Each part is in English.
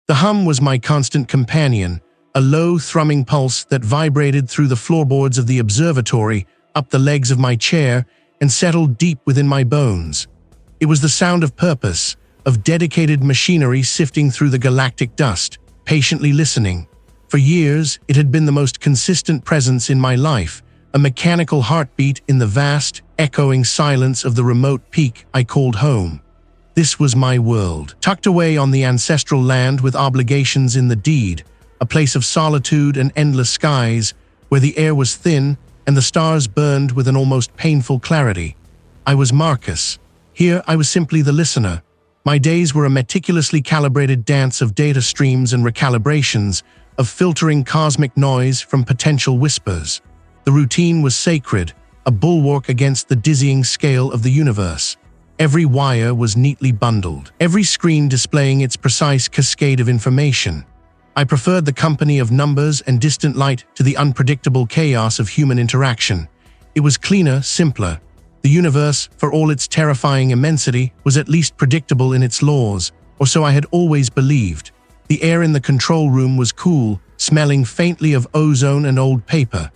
The hum was my constant companion, a low, thrumming pulse that vibrated through the floorboards of the observatory, up the legs of my chair, and settled deep within my bones. It was the sound of purpose, of dedicated machinery sifting through the galactic dust, patiently listening. For years, it had been the most consistent presence in my life, a mechanical heartbeat in the vast, echoing silence of the remote peak I called home. This was my world, tucked away on the ancestral land with obligations in the deed, a place of solitude and endless skies, where the air was thin and the stars burned with an almost painful clarity. I was Marcus. Here I was simply the listener. My days were a meticulously calibrated dance of data streams and recalibrations, of filtering cosmic noise from potential whispers. The routine was sacred, a bulwark against the dizzying scale of the universe. Every wire was neatly bundled, every screen displaying its precise cascade of information. I preferred the company of numbers and distant light to the unpredictable chaos of human interaction. It was cleaner, simpler. The universe, for all its terrifying immensity, was at least predictable in its laws, or so I had always believed. The air in the control room was cool, smelling faintly of ozone and old paper.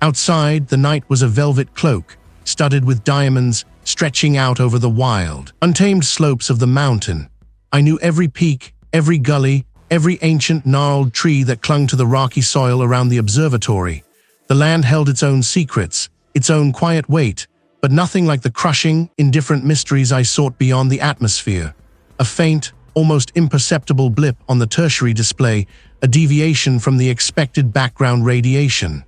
Outside, the night was a velvet cloak, studded with diamonds, stretching out over the wild, untamed slopes of the mountain. I knew every peak, every gully, every ancient gnarled tree that clung to the rocky soil around the observatory. The land held its own secrets, its own quiet weight, but nothing like the crushing, indifferent mysteries I sought beyond the atmosphere. A faint, almost imperceptible blip on the tertiary display, a deviation from the expected background radiation.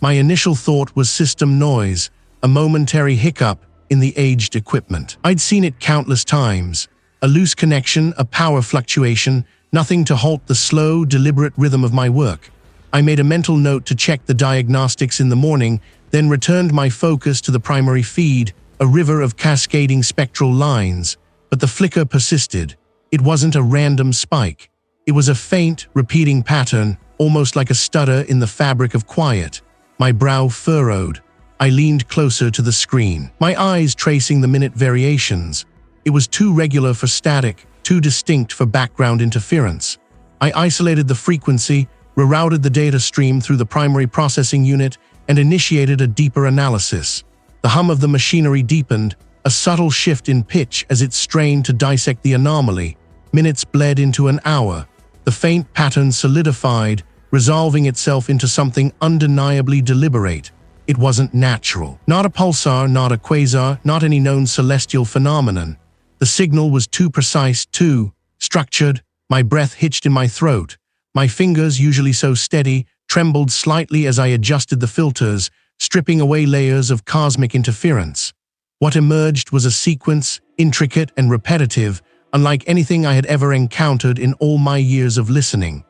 My initial thought was system noise, a momentary hiccup in the aged equipment. I'd seen it countless times. A loose connection, a power fluctuation, nothing to halt the slow, deliberate rhythm of my work. I made a mental note to check the diagnostics in the morning, then returned my focus to the primary feed, a river of cascading spectral lines. But the flicker persisted. It wasn't a random spike. It was a faint, repeating pattern, almost like a stutter in the fabric of quiet. My brow furrowed. I leaned closer to the screen, my eyes tracing the minute variations. It was too regular for static, too distinct for background interference. I isolated the frequency, rerouted the data stream through the primary processing unit, and initiated a deeper analysis. The hum of the machinery deepened, a subtle shift in pitch as it strained to dissect the anomaly. Minutes bled into an hour. The faint pattern solidified, resolving itself into something undeniably deliberate. It wasn't natural. Not a pulsar, not a quasar, not any known celestial phenomenon. The signal was too precise, too structured. My breath hitched in my throat. My fingers, usually so steady, trembled slightly as I adjusted the filters, stripping away layers of cosmic interference. What emerged was a sequence, intricate and repetitive, unlike anything I had ever encountered in all my years of listening.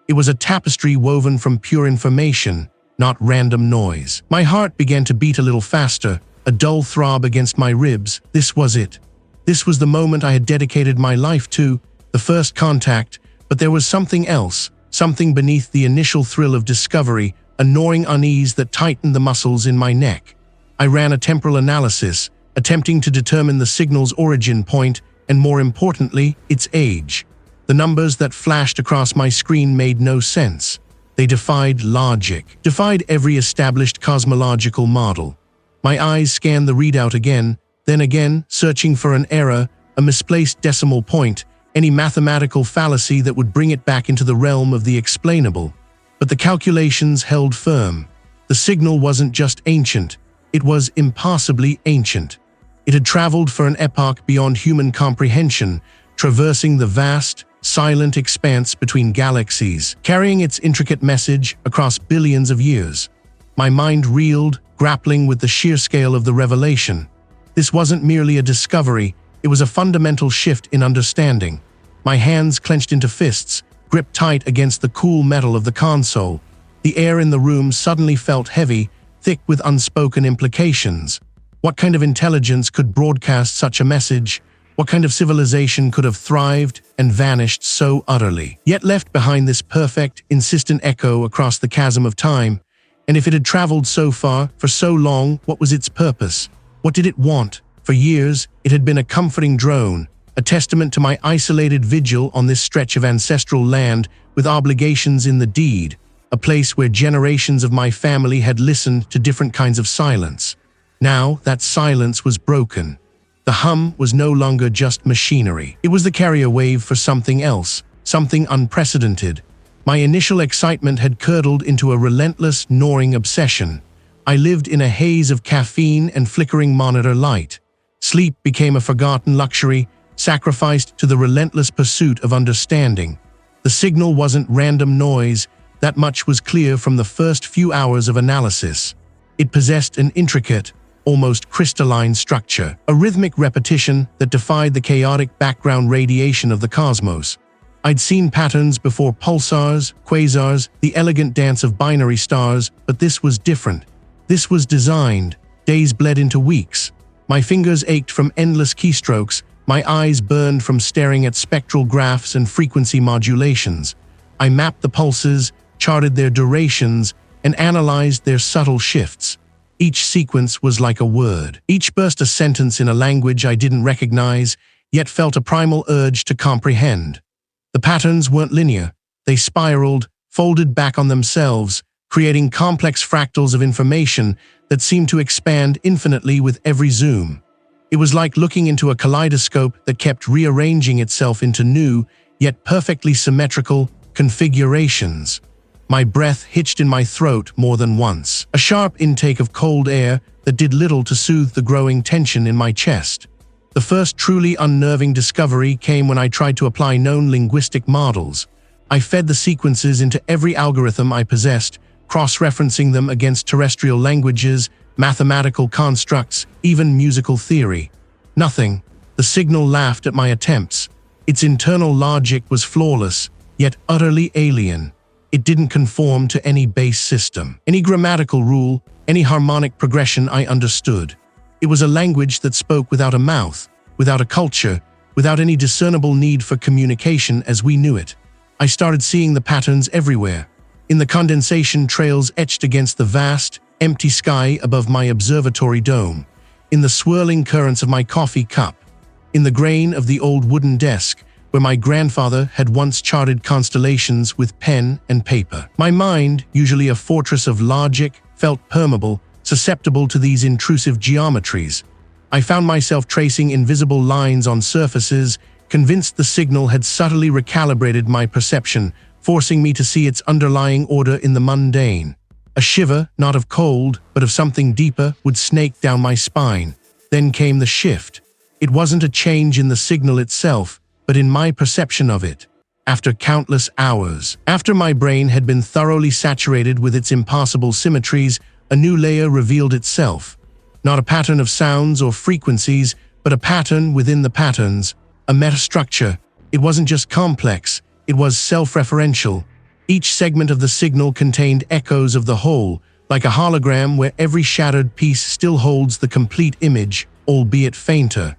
It was a tapestry woven from pure information, not random noise. My heart began to beat a little faster, a dull throb against my ribs. This was it. This was the moment I had dedicated my life to, the first contact, but there was something else, something beneath the initial thrill of discovery, a gnawing unease that tightened the muscles in my neck. I ran a temporal analysis, attempting to determine the signal's origin point and, more importantly, its age. The numbers that flashed across my screen made no sense. They defied logic, defied every established cosmological model. My eyes scanned the readout again, then again, searching for an error, a misplaced decimal point, any mathematical fallacy that would bring it back into the realm of the explainable. But the calculations held firm. The signal wasn't just ancient, it was impossibly ancient. It had traveled for an epoch beyond human comprehension, traversing the vast, silent expanse between galaxies, carrying its intricate message across billions of years. My mind reeled, grappling with the sheer scale of the revelation. This wasn't merely a discovery, it was a fundamental shift in understanding. My hands clenched into fists, gripped tight against the cool metal of the console. The air in the room suddenly felt heavy, thick with unspoken implications. What kind of intelligence could broadcast such a message? What kind of civilization could have thrived and vanished so utterly, yet left behind this perfect, insistent echo across the chasm of time? And if it had traveled so far, for so long, what was its purpose? What did it want? For years, it had been a comforting drone, a testament to my isolated vigil on this stretch of ancestral land with obligations in the deed, a place where generations of my family had listened to different kinds of silence. Now that silence was broken. The hum was no longer just machinery. It was the carrier wave for something else, something unprecedented. My initial excitement had curdled into a relentless, gnawing obsession. I lived in a haze of caffeine and flickering monitor light. Sleep became a forgotten luxury, sacrificed to the relentless pursuit of understanding. The signal wasn't random noise, that much was clear from the first few hours of analysis. It possessed an intricate, almost crystalline structure, a rhythmic repetition that defied the chaotic background radiation of the cosmos. I'd seen patterns before: pulsars, quasars, the elegant dance of binary stars, but this was different. This was designed. Days bled into weeks. My fingers ached from endless keystrokes, my eyes burned from staring at spectral graphs and frequency modulations. I mapped the pulses, charted their durations, and analyzed their subtle shifts. Each sequence was like a word. Each burst a sentence in a language I didn't recognize, yet felt a primal urge to comprehend. The patterns weren't linear. They spiraled, folded back on themselves, creating complex fractals of information that seemed to expand infinitely with every zoom. It was like looking into a kaleidoscope that kept rearranging itself into new, yet perfectly symmetrical, configurations. My breath hitched in my throat more than once, a sharp intake of cold air that did little to soothe the growing tension in my chest. The first truly unnerving discovery came when I tried to apply known linguistic models. I fed the sequences into every algorithm I possessed, cross-referencing them against terrestrial languages, mathematical constructs, even musical theory. Nothing. The signal laughed at my attempts. Its internal logic was flawless, yet utterly alien. It didn't conform to any base system, any grammatical rule, any harmonic progression I understood. It was a language that spoke without a mouth, without a culture, without any discernible need for communication as we knew it. I started seeing the patterns everywhere, in the condensation trails etched against the vast, empty sky above my observatory dome, in the swirling currents of my coffee cup, in the grain of the old wooden desk where my grandfather had once charted constellations with pen and paper. My mind, usually a fortress of logic, felt permeable, susceptible to these intrusive geometries. I found myself tracing invisible lines on surfaces, convinced the signal had subtly recalibrated my perception, forcing me to see its underlying order in the mundane. A shiver, not of cold, but of something deeper, would snake down my spine. Then came the shift. It wasn't a change in the signal itself, but in my perception of it. After countless hours, after my brain had been thoroughly saturated with its impossible symmetries, a new layer revealed itself. Not a pattern of sounds or frequencies, but a pattern within the patterns, a metastructure. It wasn't just complex, it was self-referential. Each segment of the signal contained echoes of the whole, like a hologram where every shattered piece still holds the complete image, albeit fainter.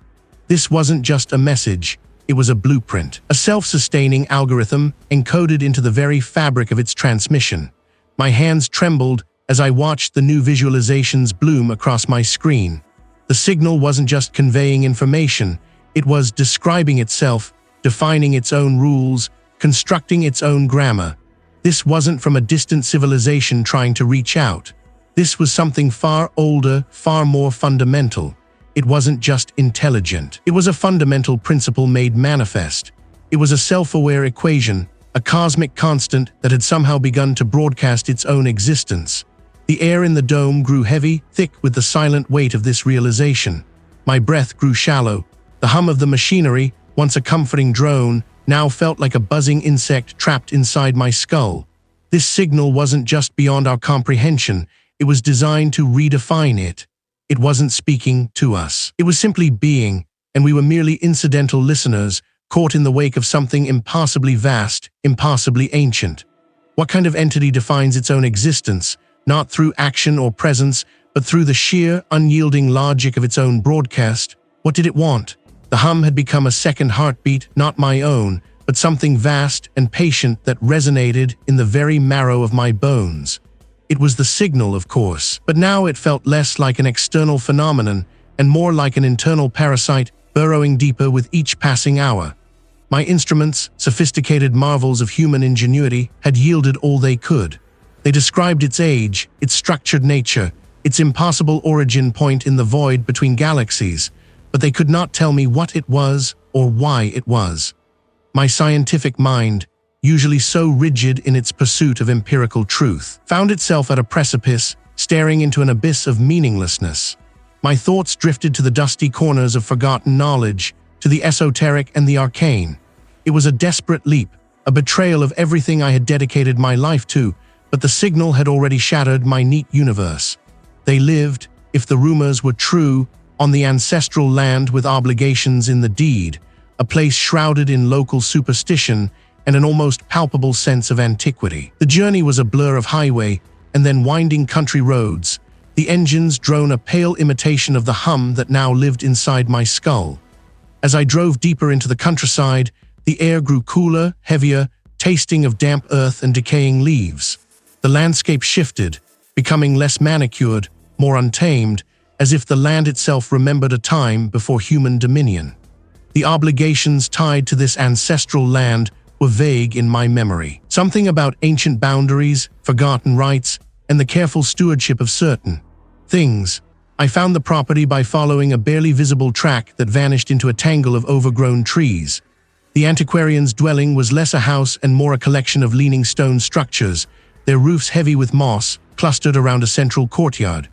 This wasn't just a message, it was a blueprint, a self-sustaining algorithm encoded into the very fabric of its transmission. My hands trembled as I watched the new visualizations bloom across my screen. The signal wasn't just conveying information, it was describing itself, defining its own rules, constructing its own grammar. This wasn't from a distant civilization trying to reach out. This was something far older, far more fundamental. It wasn't just intelligent. It was a fundamental principle made manifest. It was a self-aware equation, a cosmic constant that had somehow begun to broadcast its own existence. The air in the dome grew heavy, thick with the silent weight of this realization. My breath grew shallow. The hum of the machinery, once a comforting drone, now felt like a buzzing insect trapped inside my skull. This signal wasn't just beyond our comprehension, it was designed to redefine it. It wasn't speaking to us. It was simply being, and we were merely incidental listeners, caught in the wake of something impossibly vast, impossibly ancient. What kind of entity defines its own existence, not through action or presence, but through the sheer, unyielding logic of its own broadcast? What did it want? The hum had become a second heartbeat, not my own, but something vast and patient that resonated in the very marrow of my bones. It was the signal, of course, but now it felt less like an external phenomenon and more like an internal parasite burrowing deeper with each passing hour. My instruments, sophisticated marvels of human ingenuity, had yielded all they could. They described its age, its structured nature, its impossible origin point in the void between galaxies, but they could not tell me what it was or why it was. My scientific mind, usually so rigid in its pursuit of empirical truth, found itself at a precipice, staring into an abyss of meaninglessness. My thoughts drifted to the dusty corners of forgotten knowledge, to the esoteric and the arcane. It was a desperate leap, a betrayal of everything I had dedicated my life to, but the signal had already shattered my neat universe. They lived, if the rumors were true, on the ancestral land with obligations in the deed, a place shrouded in local superstition and an almost palpable sense of antiquity. The journey was a blur of highway and then winding country roads, the engines drone a pale imitation of the hum that now lived inside my skull. As I drove deeper into the countryside, the air grew cooler, heavier, tasting of damp earth and decaying leaves. The landscape shifted, becoming less manicured, more untamed, as if the land itself remembered a time before human dominion. The obligations tied to this ancestral land were vague in my memory. Something about ancient boundaries, forgotten rights, and the careful stewardship of certain things. I found the property by following a barely visible track that vanished into a tangle of overgrown trees. The antiquarian's dwelling was less a house and more a collection of leaning stone structures, their roofs heavy with moss, clustered around a central courtyard.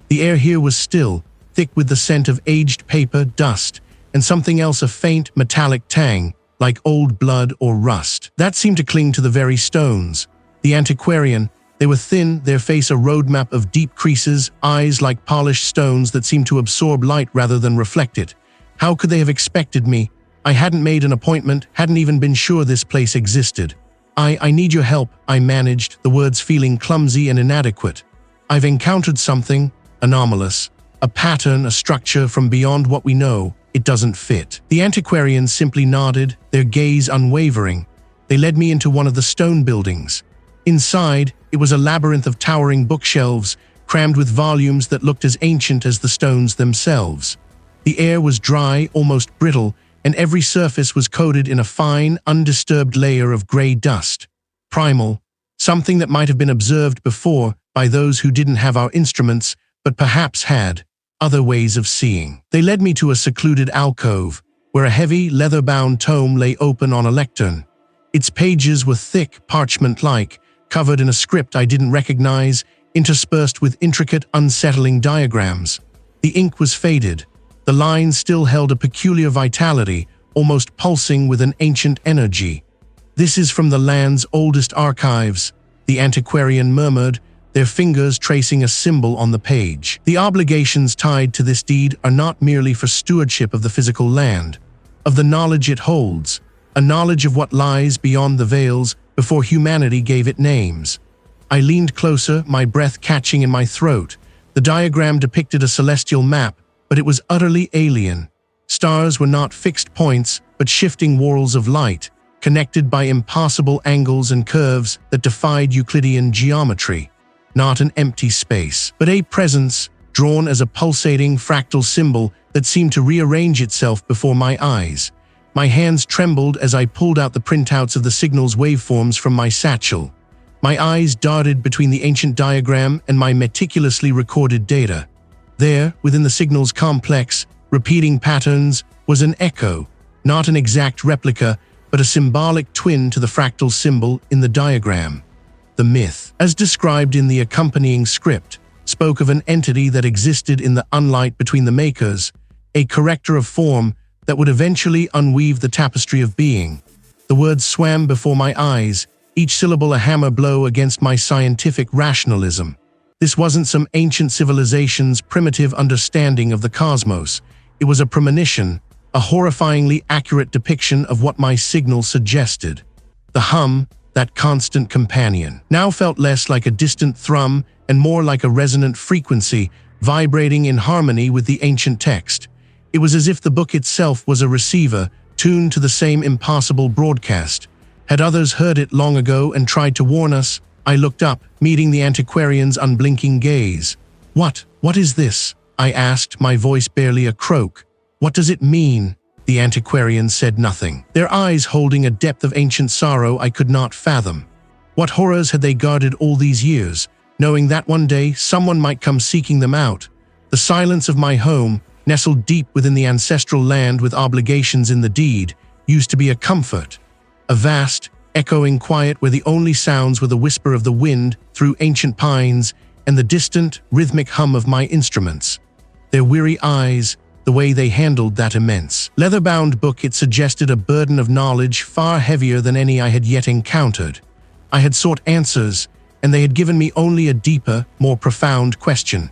The air here was still, thick with the scent of aged paper, dust, and something else, a faint, metallic tang, like old blood or rust. That seemed to cling to the very stones. The antiquarian, they were thin, their face a roadmap of deep creases, eyes like polished stones that seemed to absorb light rather than reflect it. How could they have expected me? I hadn't made an appointment, hadn't even been sure this place existed. I need your help, I managed, the words feeling clumsy and inadequate. I've encountered something anomalous, a pattern, a structure from beyond what we know. It doesn't fit. The antiquarians simply nodded, their gaze unwavering. They led me into one of the stone buildings. Inside, it was a labyrinth of towering bookshelves, crammed with volumes that looked as ancient as the stones themselves. The air was dry, almost brittle, and every surface was coated in a fine, undisturbed layer of gray dust. Primal, something that might have been observed before by those who didn't have our instruments, but perhaps had other ways of seeing. They led me to a secluded alcove, where a heavy, leather-bound tome lay open on a lectern. Its pages were thick, parchment-like, covered in a script I didn't recognize, interspersed with intricate, unsettling diagrams. The ink was faded. The lines still held a peculiar vitality, almost pulsing with an ancient energy. "This is from the land's oldest archives," the antiquarian murmured, their fingers tracing a symbol on the page. "The obligations tied to this deed are not merely for stewardship of the physical land, of the knowledge it holds, a knowledge of what lies beyond the veils before humanity gave it names." I leaned closer, my breath catching in my throat. The diagram depicted a celestial map, but it was utterly alien. Stars were not fixed points, but shifting whorls of light, connected by impossible angles and curves that defied Euclidean geometry. Not an empty space, but a presence, drawn as a pulsating fractal symbol that seemed to rearrange itself before my eyes. My hands trembled as I pulled out the printouts of the signal's waveforms from my satchel. My eyes darted between the ancient diagram and my meticulously recorded data. There, within the signal's complex, repeating patterns, was an echo, not an exact replica, but a symbolic twin to the fractal symbol in the diagram. The myth, as described in the accompanying script, spoke of an entity that existed in the unlight between the makers, a corrector of form that would eventually unweave the tapestry of being. The words swam before my eyes, each syllable a hammer blow against my scientific rationalism. This wasn't some ancient civilization's primitive understanding of the cosmos. It was a premonition, a horrifyingly accurate depiction of what my signal suggested. The hum, that constant companion, now felt less like a distant thrum and more like a resonant frequency, vibrating in harmony with the ancient text. It was as if the book itself was a receiver, tuned to the same impossible broadcast. Had others heard it long ago and tried to warn us? I looked up, meeting the antiquarian's unblinking gaze. What is this?" I asked, my voice barely a croak. "What does it mean?" The antiquarians said nothing, their eyes holding a depth of ancient sorrow I could not fathom. What horrors had they guarded all these years, knowing that one day someone might come seeking them out? The silence of my home, nestled deep within the ancestral land with obligations in the deed, used to be a comfort. A vast, echoing quiet where the only sounds were the whisper of the wind through ancient pines and the distant, rhythmic hum of my instruments. Their weary eyes, the way they handled that immense, leather-bound book, it suggested a burden of knowledge far heavier than any I had yet encountered. I had sought answers, and they had given me only a deeper, more profound question.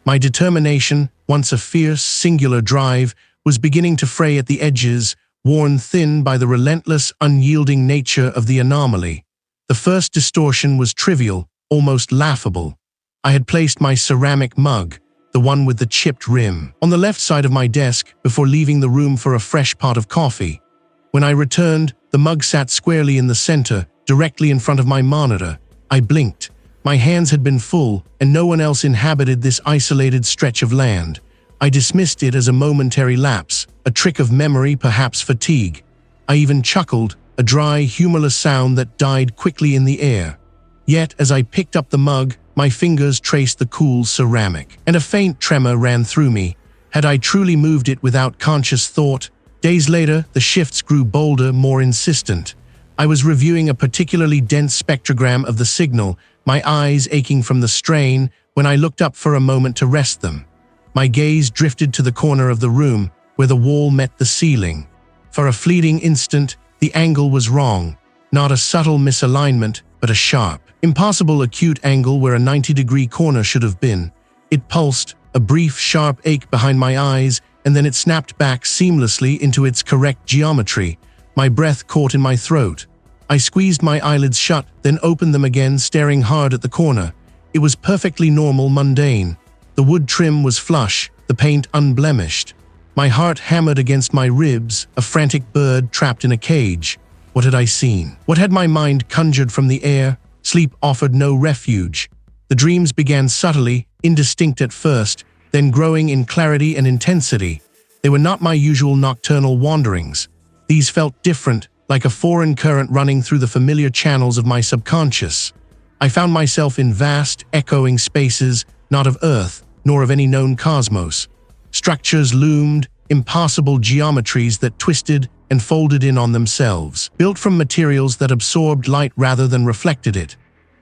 My determination, once a fierce, singular drive, was beginning to fray at the edges, worn thin by the relentless, unyielding nature of the anomaly. The first distortion was trivial, almost laughable. I had placed my ceramic mug, the one with the chipped rim, on the left side of my desk before leaving the room for a fresh pot of coffee. When I returned, the mug sat squarely in the center, directly in front of my monitor. I blinked. My hands had been full, and no one else inhabited this isolated stretch of land. I dismissed it as a momentary lapse, a trick of memory, perhaps fatigue. I even chuckled, a dry, humorless sound that died quickly in the air. Yet, as I picked up the mug, my fingers traced the cool ceramic, and a faint tremor ran through me. Had I truly moved it without conscious thought? Days later, the shifts grew bolder, more insistent. I was reviewing a particularly dense spectrogram of the signal, my eyes aching from the strain, when I looked up for a moment to rest them. My gaze drifted to the corner of the room, where the wall met the ceiling. For a fleeting instant, the angle was wrong. Not a subtle misalignment, but a sharp, impossible acute angle where a 90-degree corner should have been. It pulsed, a brief, sharp ache behind my eyes, and then it snapped back seamlessly into its correct geometry. My breath caught in my throat. I squeezed my eyelids shut, then opened them again, staring hard at the corner. It was perfectly normal, mundane. The wood trim was flush, the paint unblemished. My heart hammered against my ribs, a frantic bird trapped in a cage. What had I seen? What had my mind conjured from the air? Sleep offered no refuge. The dreams began subtly, indistinct at first, then growing in clarity and intensity. They were not my usual nocturnal wanderings. These felt different, like a foreign current running through the familiar channels of my subconscious. I found myself in vast, echoing spaces, not of Earth, nor of any known cosmos. Structures loomed, impossible geometries that twisted and folded in on themselves, built from materials that absorbed light rather than reflected it.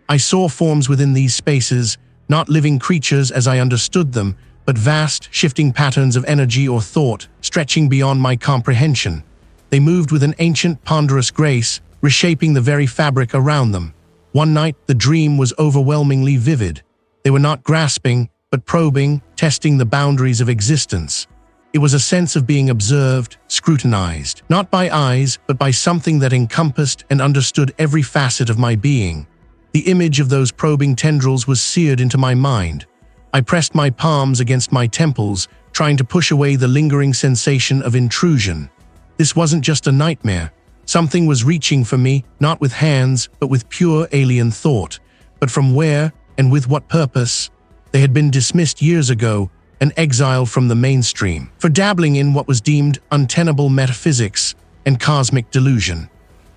I saw forms within these spaces, not living creatures as I understood them, but vast, shifting patterns of energy or thought, stretching beyond my comprehension. They moved with an ancient, ponderous grace, reshaping the very fabric around them. One night, the dream was overwhelmingly vivid. They were not grasping, but probing, testing the boundaries of existence. It was a sense of being observed, scrutinized, not by eyes, but by something that encompassed and understood every facet of my being. The image of those probing tendrils was seared into my mind. I pressed my palms against my temples, trying to push away the lingering sensation of intrusion. This wasn't just a nightmare. Something was reaching for me, not with hands, but with pure alien thought. But from where, and with what purpose? They had been dismissed years ago, an exile from the mainstream, for dabbling in what was deemed untenable metaphysics and cosmic delusion.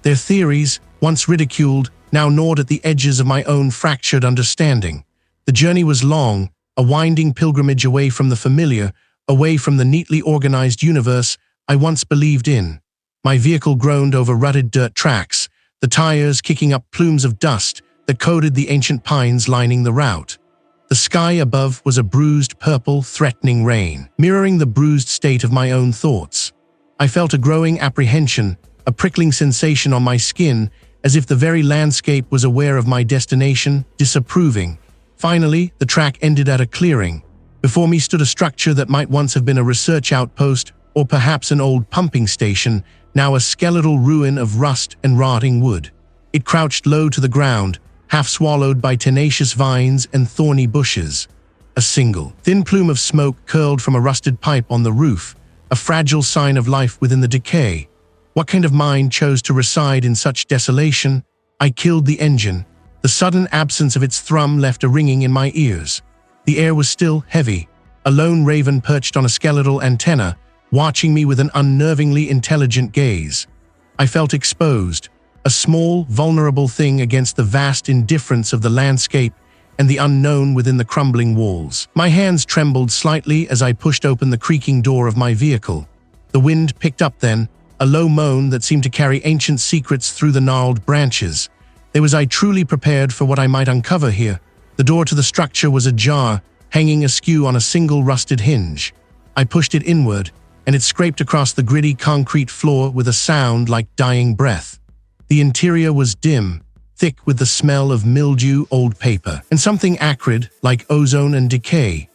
Their theories, once ridiculed, now gnawed at the edges of my own fractured understanding. The journey was long, a winding pilgrimage away from the familiar, away from the neatly organized universe I once believed in. My vehicle groaned over rutted dirt tracks, the tires kicking up plumes of dust that coated the ancient pines lining the route. The sky above was a bruised purple, threatening rain, mirroring the bruised state of my own thoughts. I felt a growing apprehension, a prickling sensation on my skin, as if the very landscape was aware of my destination, disapproving. Finally, the track ended at a clearing. Before me stood a structure that might once have been a research outpost, or perhaps an old pumping station, now a skeletal ruin of rust and rotting wood. It crouched low to the ground, half swallowed by tenacious vines and thorny bushes. A single, thin plume of smoke curled from a rusted pipe on the roof, a fragile sign of life within the decay. What kind of mind chose to reside in such desolation? I killed the engine. The sudden absence of its thrum left a ringing in my ears. The air was still heavy. A lone raven perched on a skeletal antenna, watching me with an unnervingly intelligent gaze. I felt exposed, a small, vulnerable thing against the vast indifference of the landscape and the unknown within the crumbling walls. My hands trembled slightly as I pushed open the creaking door of my vehicle. The wind picked up then, a low moan that seemed to carry ancient secrets through the gnarled branches. Was I truly prepared for what I might uncover here? The door to the structure was ajar, hanging askew on a single rusted hinge. I pushed it inward, and it scraped across the gritty concrete floor with a sound like dying breath. The interior was dim, thick with the smell of mildew, old paper, and something acrid, like ozone and decay.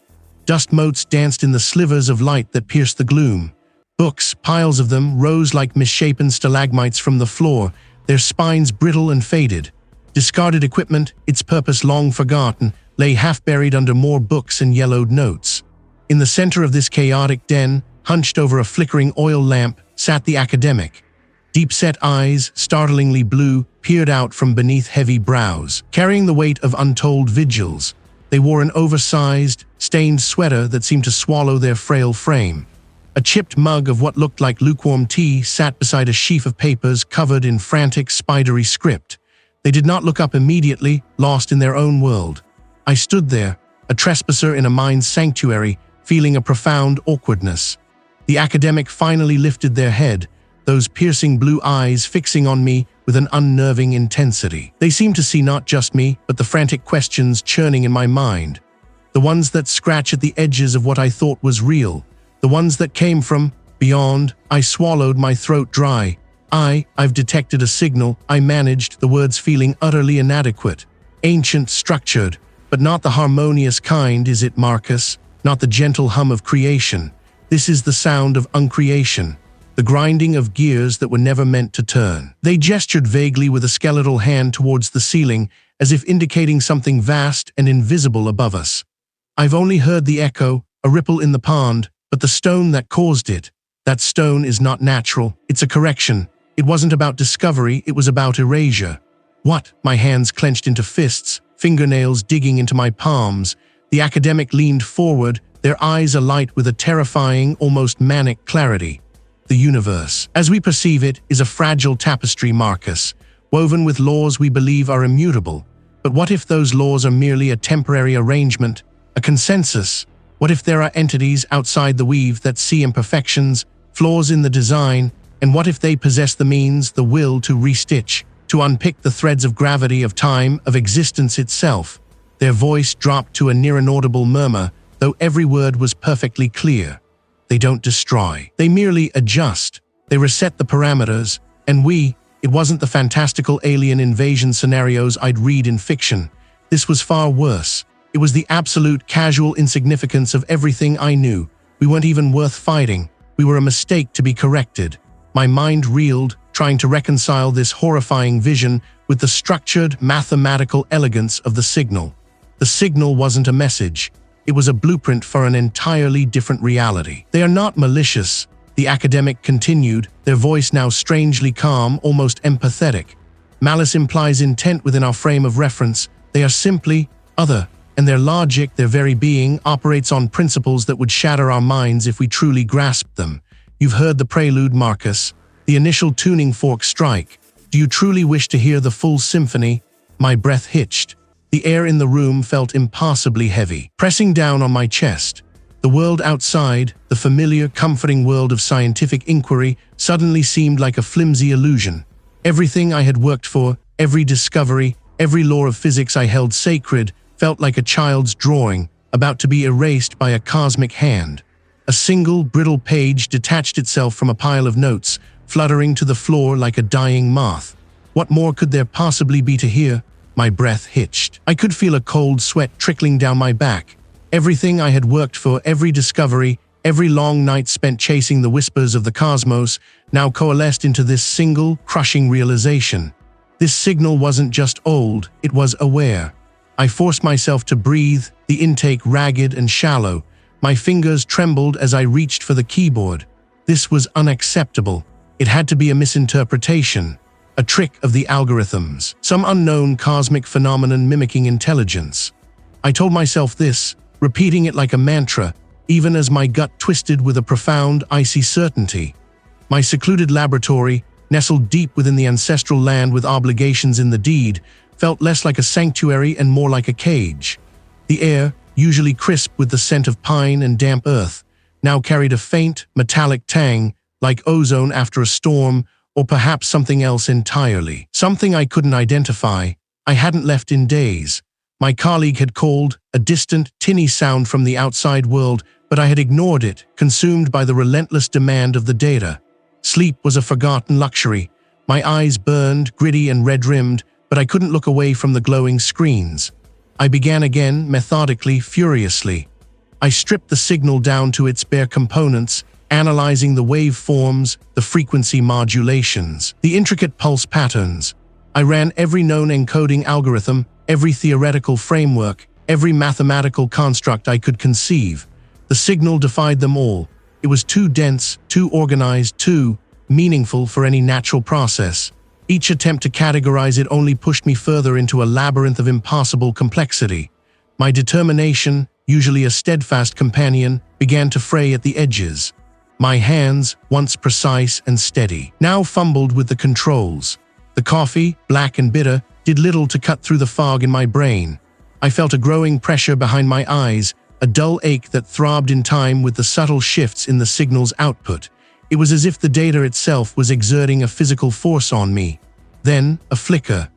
Dust motes danced in the slivers of light that pierced the gloom. Books, piles of them, rose like misshapen stalagmites from the floor, their spines brittle and faded. Discarded equipment, its purpose long forgotten, lay half-buried under more books and yellowed notes. In the center of this chaotic den, hunched over a flickering oil lamp, sat the academic. Deep-set eyes, startlingly blue, peered out from beneath heavy brows, carrying the weight of untold vigils. They wore an oversized, stained sweater that seemed to swallow their frail frame. A chipped mug of what looked like lukewarm tea sat beside a sheaf of papers covered in frantic, spidery script. They did not look up immediately, lost in their own world. I stood there, a trespasser in a mind's sanctuary, feeling a profound awkwardness. The academic finally lifted their head, those piercing blue eyes fixing on me with an unnerving intensity. They seemed to see not just me, but the frantic questions churning in my mind. The ones that scratch at the edges of what I thought was real. The ones that came from beyond. I swallowed, my throat dry. I've detected a signal, I managed, the words feeling utterly inadequate. Ancient, structured, but not the harmonious kind, is it, Marcus? Not the gentle hum of creation. This is the sound of uncreation, the grinding of gears that were never meant to turn. They gestured vaguely with a skeletal hand towards the ceiling, as if indicating something vast and invisible above us. I've only heard the echo, a ripple in the pond, but the stone that caused it, that stone is not natural, it's a correction. It wasn't about discovery, it was about erasure. What? My hands clenched into fists, fingernails digging into my palms. The academic leaned forward, their eyes alight with a terrifying, almost manic clarity. The universe, as we perceive it, is a fragile tapestry, Marcus, woven with laws we believe are immutable. But what if those laws are merely a temporary arrangement, a consensus? What if there are entities outside the weave that see imperfections, flaws in the design, and what if they possess the means, the will to restitch, to unpick the threads of gravity, of time, of existence itself? Their voice dropped to a near-inaudible murmur, though every word was perfectly clear. They don't destroy. They merely adjust. They reset the parameters. And it wasn't the fantastical alien invasion scenarios I'd read in fiction. This was far worse. It was the absolute casual insignificance of everything I knew. We weren't even worth fighting. We were a mistake to be corrected. My mind reeled, trying to reconcile this horrifying vision with the structured, mathematical elegance of the signal. The signal wasn't a message. It was a blueprint for an entirely different reality. They are not malicious, the academic continued, their voice now strangely calm, almost empathetic. Malice implies intent within our frame of reference. They are simply other, and their logic, their very being, operates on principles that would shatter our minds if we truly grasped them. You've heard the prelude, Marcus, the initial tuning fork strike. Do you truly wish to hear the full symphony? My breath hitched. The air in the room felt impossibly heavy, pressing down on my chest. The world outside, the familiar, comforting world of scientific inquiry, suddenly seemed like a flimsy illusion. Everything I had worked for, every discovery, every law of physics I held sacred, felt like a child's drawing, about to be erased by a cosmic hand. A single, brittle page detached itself from a pile of notes, fluttering to the floor like a dying moth. What more could there possibly be to hear? My breath hitched. I could feel a cold sweat trickling down my back. Everything I had worked for, every discovery, every long night spent chasing the whispers of the cosmos, now coalesced into this single, crushing realization. This signal wasn't just old, it was aware. I forced myself to breathe, the intake ragged and shallow. My fingers trembled as I reached for the keyboard. This was unacceptable. It had to be a misinterpretation, a trick of the algorithms, some unknown cosmic phenomenon mimicking intelligence. I told myself this, repeating it like a mantra, even as my gut twisted with a profound, icy certainty. My secluded laboratory, nestled deep within the ancestral land with obligations in the deed, felt less like a sanctuary and more like a cage. The air, usually crisp with the scent of pine and damp earth, now carried a faint, metallic tang, like ozone after a storm, or perhaps something else entirely. Something I couldn't identify. I hadn't left in days. My colleague had called, a distant, tinny sound from the outside world, but I had ignored it, consumed by the relentless demand of the data. Sleep was a forgotten luxury. My eyes burned, gritty and red-rimmed, but I couldn't look away from the glowing screens. I began again, methodically, furiously. I stripped the signal down to its bare components, analyzing the waveforms, the frequency modulations, the intricate pulse patterns. I ran every known encoding algorithm, every theoretical framework, every mathematical construct I could conceive. The signal defied them all. It was too dense, too organized, too meaningful for any natural process. Each attempt to categorize it only pushed me further into a labyrinth of impossible complexity. My determination, usually a steadfast companion, began to fray at the edges. My hands, once precise and steady, now fumbled with the controls. The coffee, black and bitter, did little to cut through the fog in my brain. I felt a growing pressure behind my eyes, a dull ache that throbbed in time with the subtle shifts in the signal's output. It was as if the data itself was exerting a physical force on me. Then, a flicker.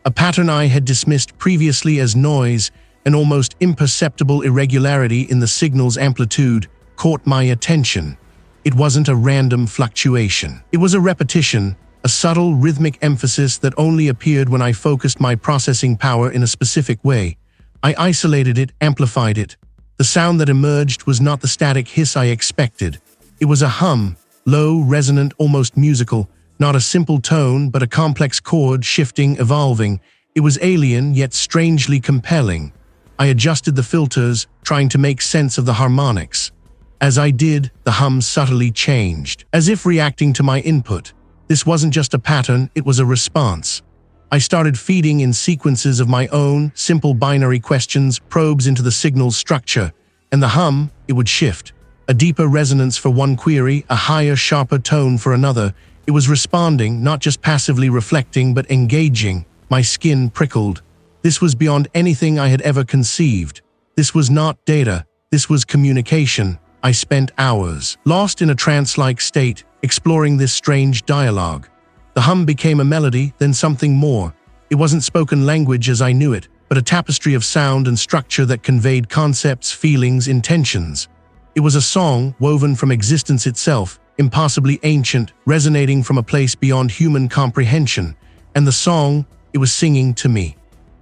A pattern I had dismissed previously as noise, an almost imperceptible irregularity in the signal's amplitude, caught my attention. It wasn't a random fluctuation. It was a repetition, a subtle rhythmic emphasis that only appeared when I focused my processing power in a specific way. I isolated it, amplified it. The sound that emerged was not the static hiss I expected. It was a hum, low, resonant, almost musical, not a simple tone, but a complex chord, shifting, evolving. It was alien, yet strangely compelling. I adjusted the filters, trying to make sense of the harmonics. As I did, the hum subtly changed, as if reacting to my input. This wasn't just a pattern, it was a response. I started feeding in sequences of my own, simple binary questions, probes into the signal's structure, and the hum, it would shift. A deeper resonance for one query, a higher, sharper tone for another. It was responding, not just passively reflecting, but engaging. My skin prickled. This was beyond anything I had ever conceived. This was not data, this was communication. I spent hours, lost in a trance-like state, exploring this strange dialogue. The hum became a melody, then something more. It wasn't spoken language as I knew it, but a tapestry of sound and structure that conveyed concepts, feelings, intentions. It was a song woven from existence itself, impossibly ancient, resonating from a place beyond human comprehension. And the song, it was singing to me.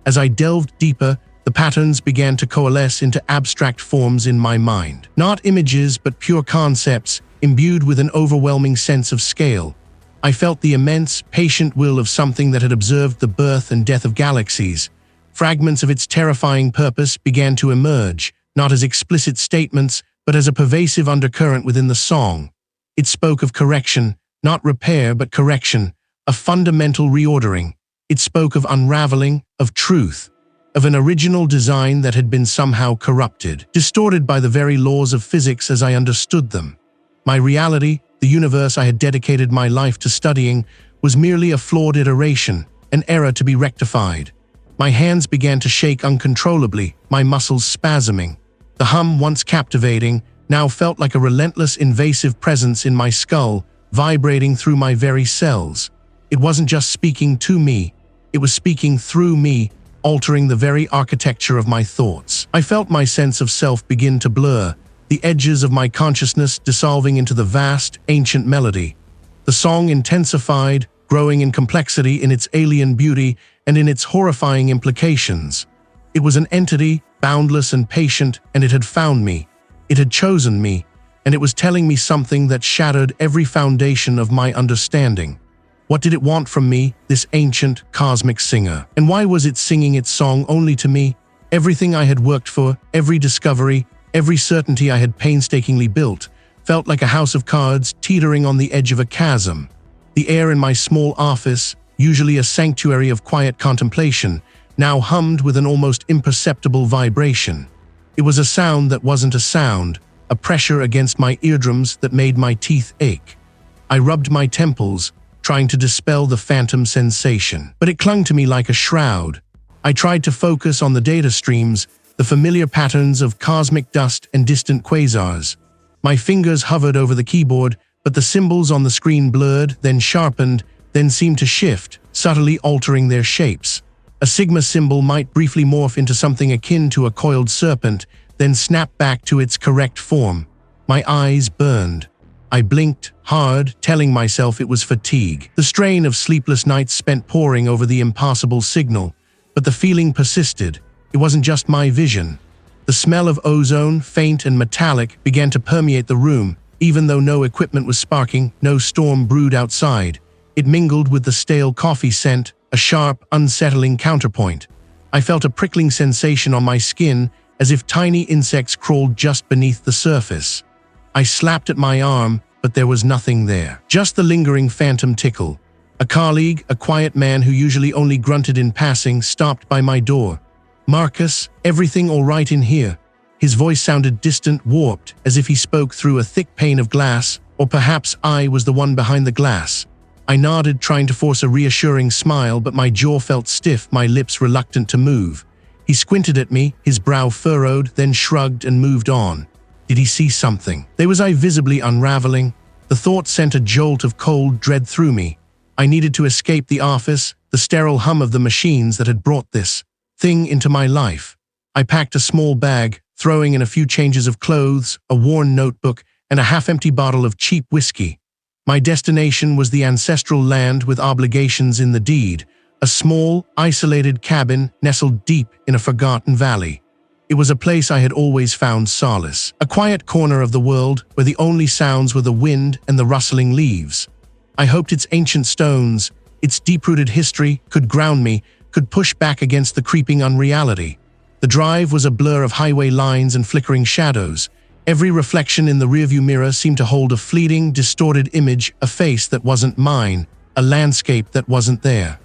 As I delved deeper, the patterns began to coalesce into abstract forms in my mind. Not images, but pure concepts, imbued with an overwhelming sense of scale. I felt the immense, patient will of something that had observed the birth and death of galaxies. Fragments of its terrifying purpose began to emerge, not as explicit statements, but as a pervasive undercurrent within the song. It spoke of correction, not repair but correction, a fundamental reordering. It spoke of unraveling, of truth, of an original design that had been somehow corrupted, distorted by the very laws of physics as I understood them. My reality, the universe I had dedicated my life to studying, was merely a flawed iteration, an error to be rectified. My hands began to shake uncontrollably, my muscles spasming. The hum, once captivating, now felt like a relentless, invasive presence in my skull, vibrating through my very cells. It wasn't just speaking to me, it was speaking through me, altering the very architecture of my thoughts. I felt my sense of self begin to blur, the edges of my consciousness dissolving into the vast, ancient melody. The song intensified, growing in complexity in its alien beauty and in its horrifying implications. It was an entity, boundless and patient, and it had found me. It had chosen me, and it was telling me something that shattered every foundation of my understanding. What did it want from me, this ancient, cosmic singer? And why was it singing its song only to me? Everything I had worked for, every discovery, every certainty I had painstakingly built, felt like a house of cards teetering on the edge of a chasm. The air in my small office, usually a sanctuary of quiet contemplation, now hummed with an almost imperceptible vibration. It was a sound that wasn't a sound, a pressure against my eardrums that made my teeth ache. I rubbed my temples, trying to dispel the phantom sensation, but it clung to me like a shroud. I tried to focus on the data streams, the familiar patterns of cosmic dust and distant quasars. My fingers hovered over the keyboard, but the symbols on the screen blurred, then sharpened, then seemed to shift, subtly altering their shapes. A sigma symbol might briefly morph into something akin to a coiled serpent, then snap back to its correct form. My eyes burned. I blinked hard, telling myself it was fatigue. The strain of sleepless nights spent poring over the impossible signal, but the feeling persisted. It wasn't just my vision. The smell of ozone, faint and metallic, began to permeate the room. Even though no equipment was sparking, no storm brewed outside. It mingled with the stale coffee scent, a sharp, unsettling counterpoint. I felt a prickling sensation on my skin, as if tiny insects crawled just beneath the surface. I slapped at my arm, but there was nothing there. Just the lingering phantom tickle. A colleague, a quiet man who usually only grunted in passing, stopped by my door. "Marcus, everything all right in here?" His voice sounded distant, warped, as if he spoke through a thick pane of glass, or perhaps I was the one behind the glass. I nodded, trying to force a reassuring smile, but my jaw felt stiff, my lips reluctant to move. He squinted at me, his brow furrowed, then shrugged and moved on. Did he see something? Was I visibly unraveling? The thought sent a jolt of cold dread through me. I needed to escape the office, the sterile hum of the machines that had brought this thing into my life. I packed a small bag, throwing in a few changes of clothes, a worn notebook, and a half-empty bottle of cheap whiskey. My destination was the ancestral land with obligations in the deed, a small, isolated cabin nestled deep in a forgotten valley. It was a place I had always found solace, a quiet corner of the world where the only sounds were the wind and the rustling leaves. I hoped its ancient stones, its deep-rooted history, could ground me, could push back against the creeping unreality. The drive was a blur of highway lines and flickering shadows. Every reflection in the rearview mirror seemed to hold a fleeting, distorted image, a face that wasn't mine, a landscape that wasn't there.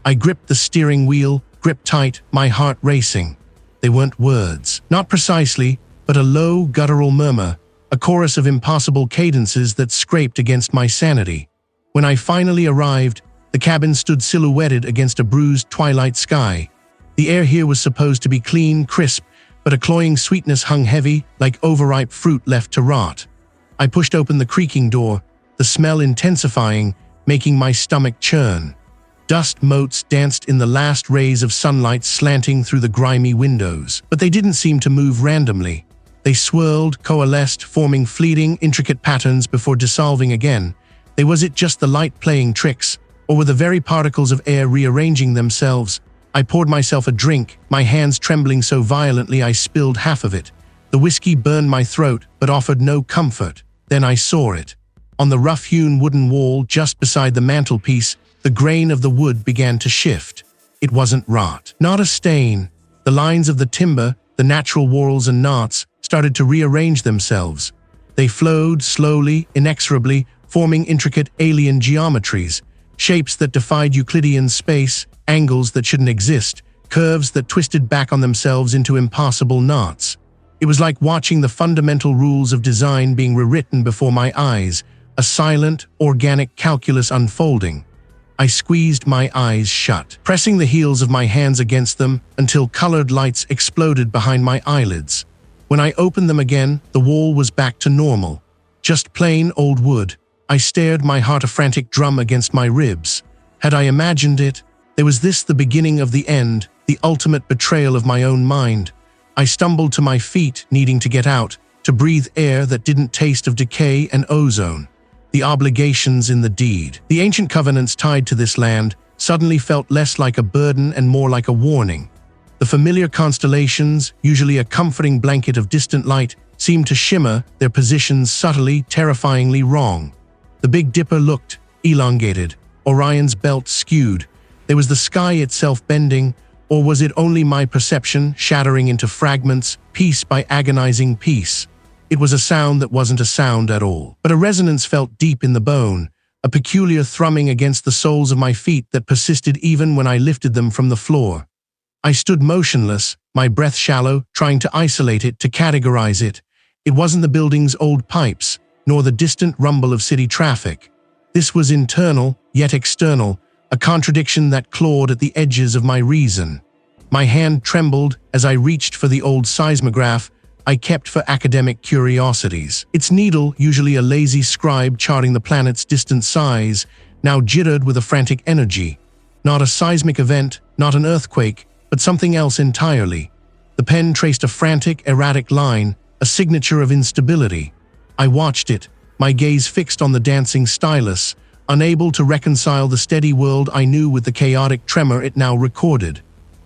I gripped the steering wheel, gripped tight, my heart racing. They weren't words, not precisely, but a low, guttural murmur, a chorus of impossible cadences that scraped against my sanity. When I finally arrived, the cabin stood silhouetted against a bruised twilight sky. The air here was supposed to be clean, crisp, but a cloying sweetness hung heavy, like overripe fruit left to rot. I pushed open the creaking door, the smell intensifying, making my stomach churn. Dust motes danced in the last rays of sunlight slanting through the grimy windows, but they didn't seem to move randomly. They swirled, coalesced, forming fleeting, intricate patterns before dissolving again. Was it just the light playing tricks, or were the very particles of air rearranging themselves? I poured myself a drink, my hands trembling so violently I spilled half of it. The whiskey burned my throat, but offered no comfort. Then I saw it. On the rough-hewn wooden wall just beside the mantelpiece, the grain of the wood began to shift. It wasn't rot, not a stain. The lines of the timber, the natural whorls and knots, started to rearrange themselves. They flowed slowly, inexorably, forming intricate alien geometries, shapes that defied Euclidean space, angles that shouldn't exist, curves that twisted back on themselves into impossible knots. It was like watching the fundamental rules of design being rewritten before my eyes, a silent, organic calculus unfolding. I squeezed my eyes shut, pressing the heels of my hands against them until colored lights exploded behind my eyelids. When I opened them again, the wall was back to normal. Just plain old wood. I stared, my heart a frantic drum against my ribs. Had I imagined it? Was this the beginning of the end, the ultimate betrayal of my own mind? I stumbled to my feet, needing to get out, to breathe air that didn't taste of decay and ozone. The obligations in the deed, the ancient covenants tied to this land, suddenly felt less like a burden and more like a warning. The familiar constellations, usually a comforting blanket of distant light, seemed to shimmer, their positions subtly, terrifyingly wrong. The Big Dipper looked elongated, Orion's belt skewed. Was the sky itself bending, or was it only my perception shattering into fragments, piece by agonizing piece? It was a sound that wasn't a sound at all, but a resonance felt deep in the bone, a peculiar thrumming against the soles of my feet that persisted even when I lifted them from the floor. I stood motionless, my breath shallow, trying to isolate it, to categorize it, It wasn't the building's old pipes, nor the distant rumble of city traffic. This was internal, yet external, a contradiction that clawed at the edges of my reason. My hand trembled as I reached for the old seismograph I kept for academic curiosities. Its needle, usually a lazy scribe charting the planet's distant size, now jittered with a frantic energy. Not a seismic event, not an earthquake, but something else entirely. The pen traced a frantic, erratic line, a signature of instability. I watched it, my gaze fixed on the dancing stylus, unable to reconcile the steady world I knew with the chaotic tremor it now recorded.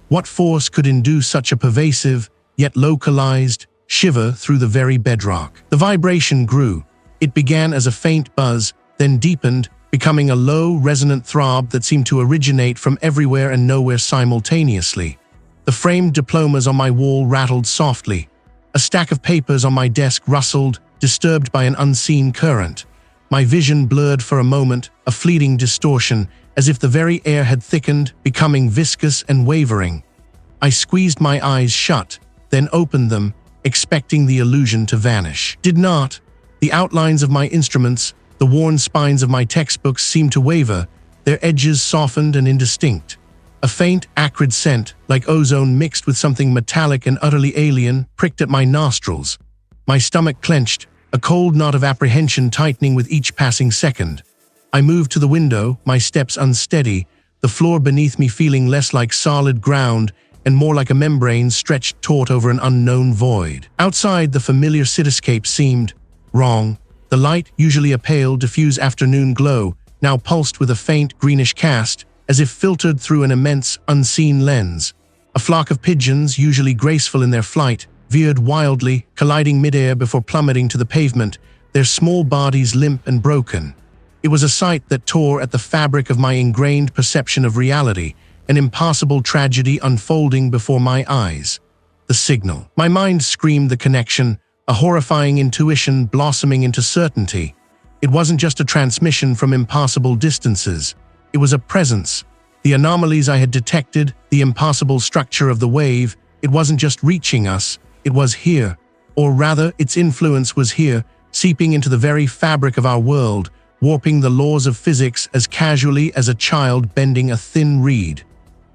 What force could induce such a pervasive, yet localized, shiver through the very bedrock? The vibration grew. It began as a faint buzz, then deepened, becoming a low, resonant throb that seemed to originate from everywhere and nowhere simultaneously. The framed diplomas on my wall rattled softly. A stack of papers on my desk rustled, disturbed by an unseen current. My vision blurred for a moment, a fleeting distortion, as if the very air had thickened, becoming viscous and wavering. I squeezed my eyes shut, then opened them, expecting the illusion to vanish. Did not. The outlines of my instruments, the worn spines of my textbooks seemed to waver, their edges softened and indistinct. A faint, acrid scent, like ozone mixed with something metallic and utterly alien, pricked at my nostrils. My stomach clenched, a cold knot of apprehension tightening with each passing second. I moved to the window, my steps unsteady, the floor beneath me feeling less like solid ground and more like a membrane stretched taut over an unknown void. Outside, the familiar cityscape seemed wrong. The light, usually a pale, diffuse afternoon glow, now pulsed with a faint, greenish cast, as if filtered through an immense, unseen lens. A flock of pigeons, usually graceful in their flight, veered wildly, colliding midair before plummeting to the pavement, their small bodies limp and broken. It was a sight that tore at the fabric of my ingrained perception of reality, an impossible tragedy unfolding before my eyes. The signal. My mind screamed the connection, a horrifying intuition blossoming into certainty. It wasn't just a transmission from impossible distances. It was a presence. The anomalies I had detected, the impossible structure of the wave, it wasn't just reaching us, it was here. Or rather, its influence was here, seeping into the very fabric of our world, warping the laws of physics as casually as a child bending a thin reed.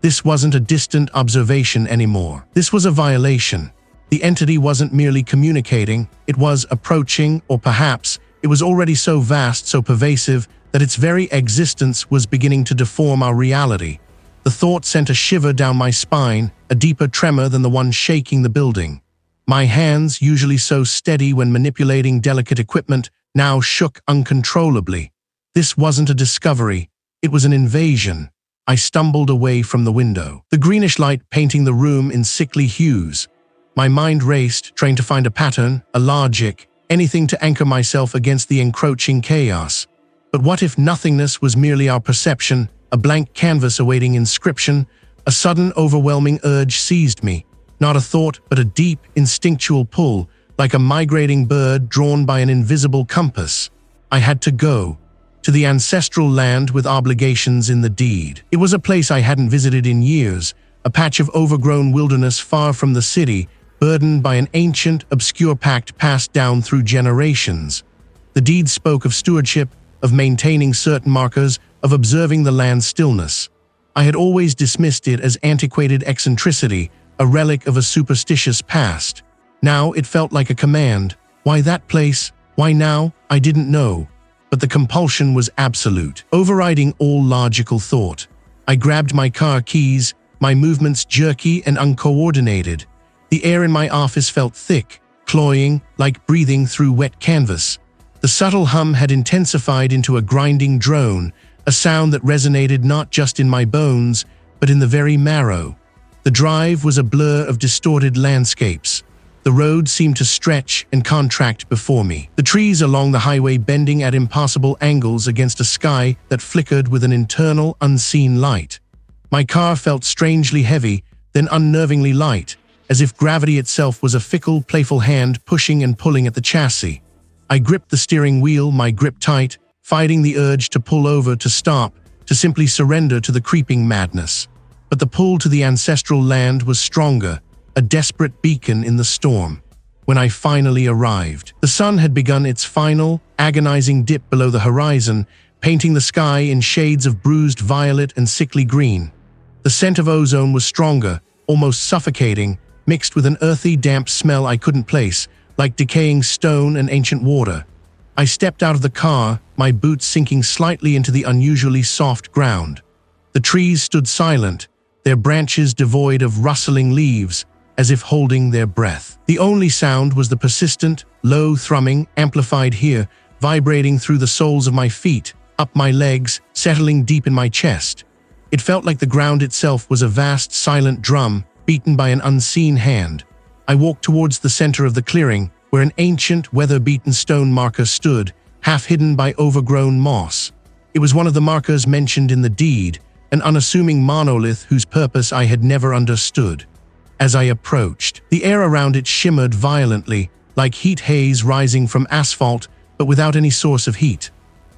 This wasn't a distant observation anymore. This was a violation. The entity wasn't merely communicating, it was approaching, or perhaps, it was already so vast, so pervasive, that its very existence was beginning to deform our reality. The thought sent a shiver down my spine, a deeper tremor than the one shaking the building. My hands, usually so steady when manipulating delicate equipment, now shook uncontrollably. This wasn't a discovery, it was an invasion. I stumbled away from the window, the greenish light painting the room in sickly hues. My mind raced, trying to find a pattern, a logic, anything to anchor myself against the encroaching chaos. But what if nothingness was merely our perception, a blank canvas awaiting inscription? A sudden, overwhelming urge seized me. Not a thought, but a deep, instinctual pull, like a migrating bird drawn by an invisible compass. I had to go. To the ancestral land with obligations in the deed. It was a place I hadn't visited in years, a patch of overgrown wilderness far from the city, burdened by an ancient, obscure pact passed down through generations. The deed spoke of stewardship, of maintaining certain markers, of observing the land's stillness. I had always dismissed it as antiquated eccentricity, a relic of a superstitious past. Now it felt like a command. Why that place? Why now? I didn't know. But the compulsion was absolute, overriding all logical thought. I grabbed my car keys, my movements jerky and uncoordinated. The air in my office felt thick, cloying, like breathing through wet canvas. The subtle hum had intensified into a grinding drone, a sound that resonated not just in my bones, but in the very marrow. The drive was a blur of distorted landscapes. The road seemed to stretch and contract before me, the trees along the highway bending at impossible angles against a sky that flickered with an internal, unseen light. My car felt strangely heavy, then unnervingly light, as if gravity itself was a fickle, playful hand pushing and pulling at the chassis. I gripped the steering wheel, my grip tight, fighting the urge to pull over, to stop, to simply surrender to the creeping madness. But the pull to the ancestral land was stronger, a desperate beacon in the storm. when I finally arrived. The sun had begun its final, agonizing dip below the horizon, painting the sky in shades of bruised violet and sickly green. The scent of ozone was stronger, almost suffocating, mixed with an earthy, damp smell I couldn't place, like decaying stone and ancient water. I stepped out of the car, my boots sinking slightly into the unusually soft ground. The trees stood silent, their branches devoid of rustling leaves, as if holding their breath. The only sound was the persistent, low thrumming, amplified here, vibrating through the soles of my feet, up my legs, settling deep in my chest. It felt like the ground itself was a vast, silent drum, beaten by an unseen hand. I walked towards the center of the clearing, where an ancient, weather-beaten stone marker stood, half hidden by overgrown moss. It was one of the markers mentioned in the deed, an unassuming monolith whose purpose I had never understood. As I approached, the air around it shimmered violently, like heat haze rising from asphalt, but without any source of heat.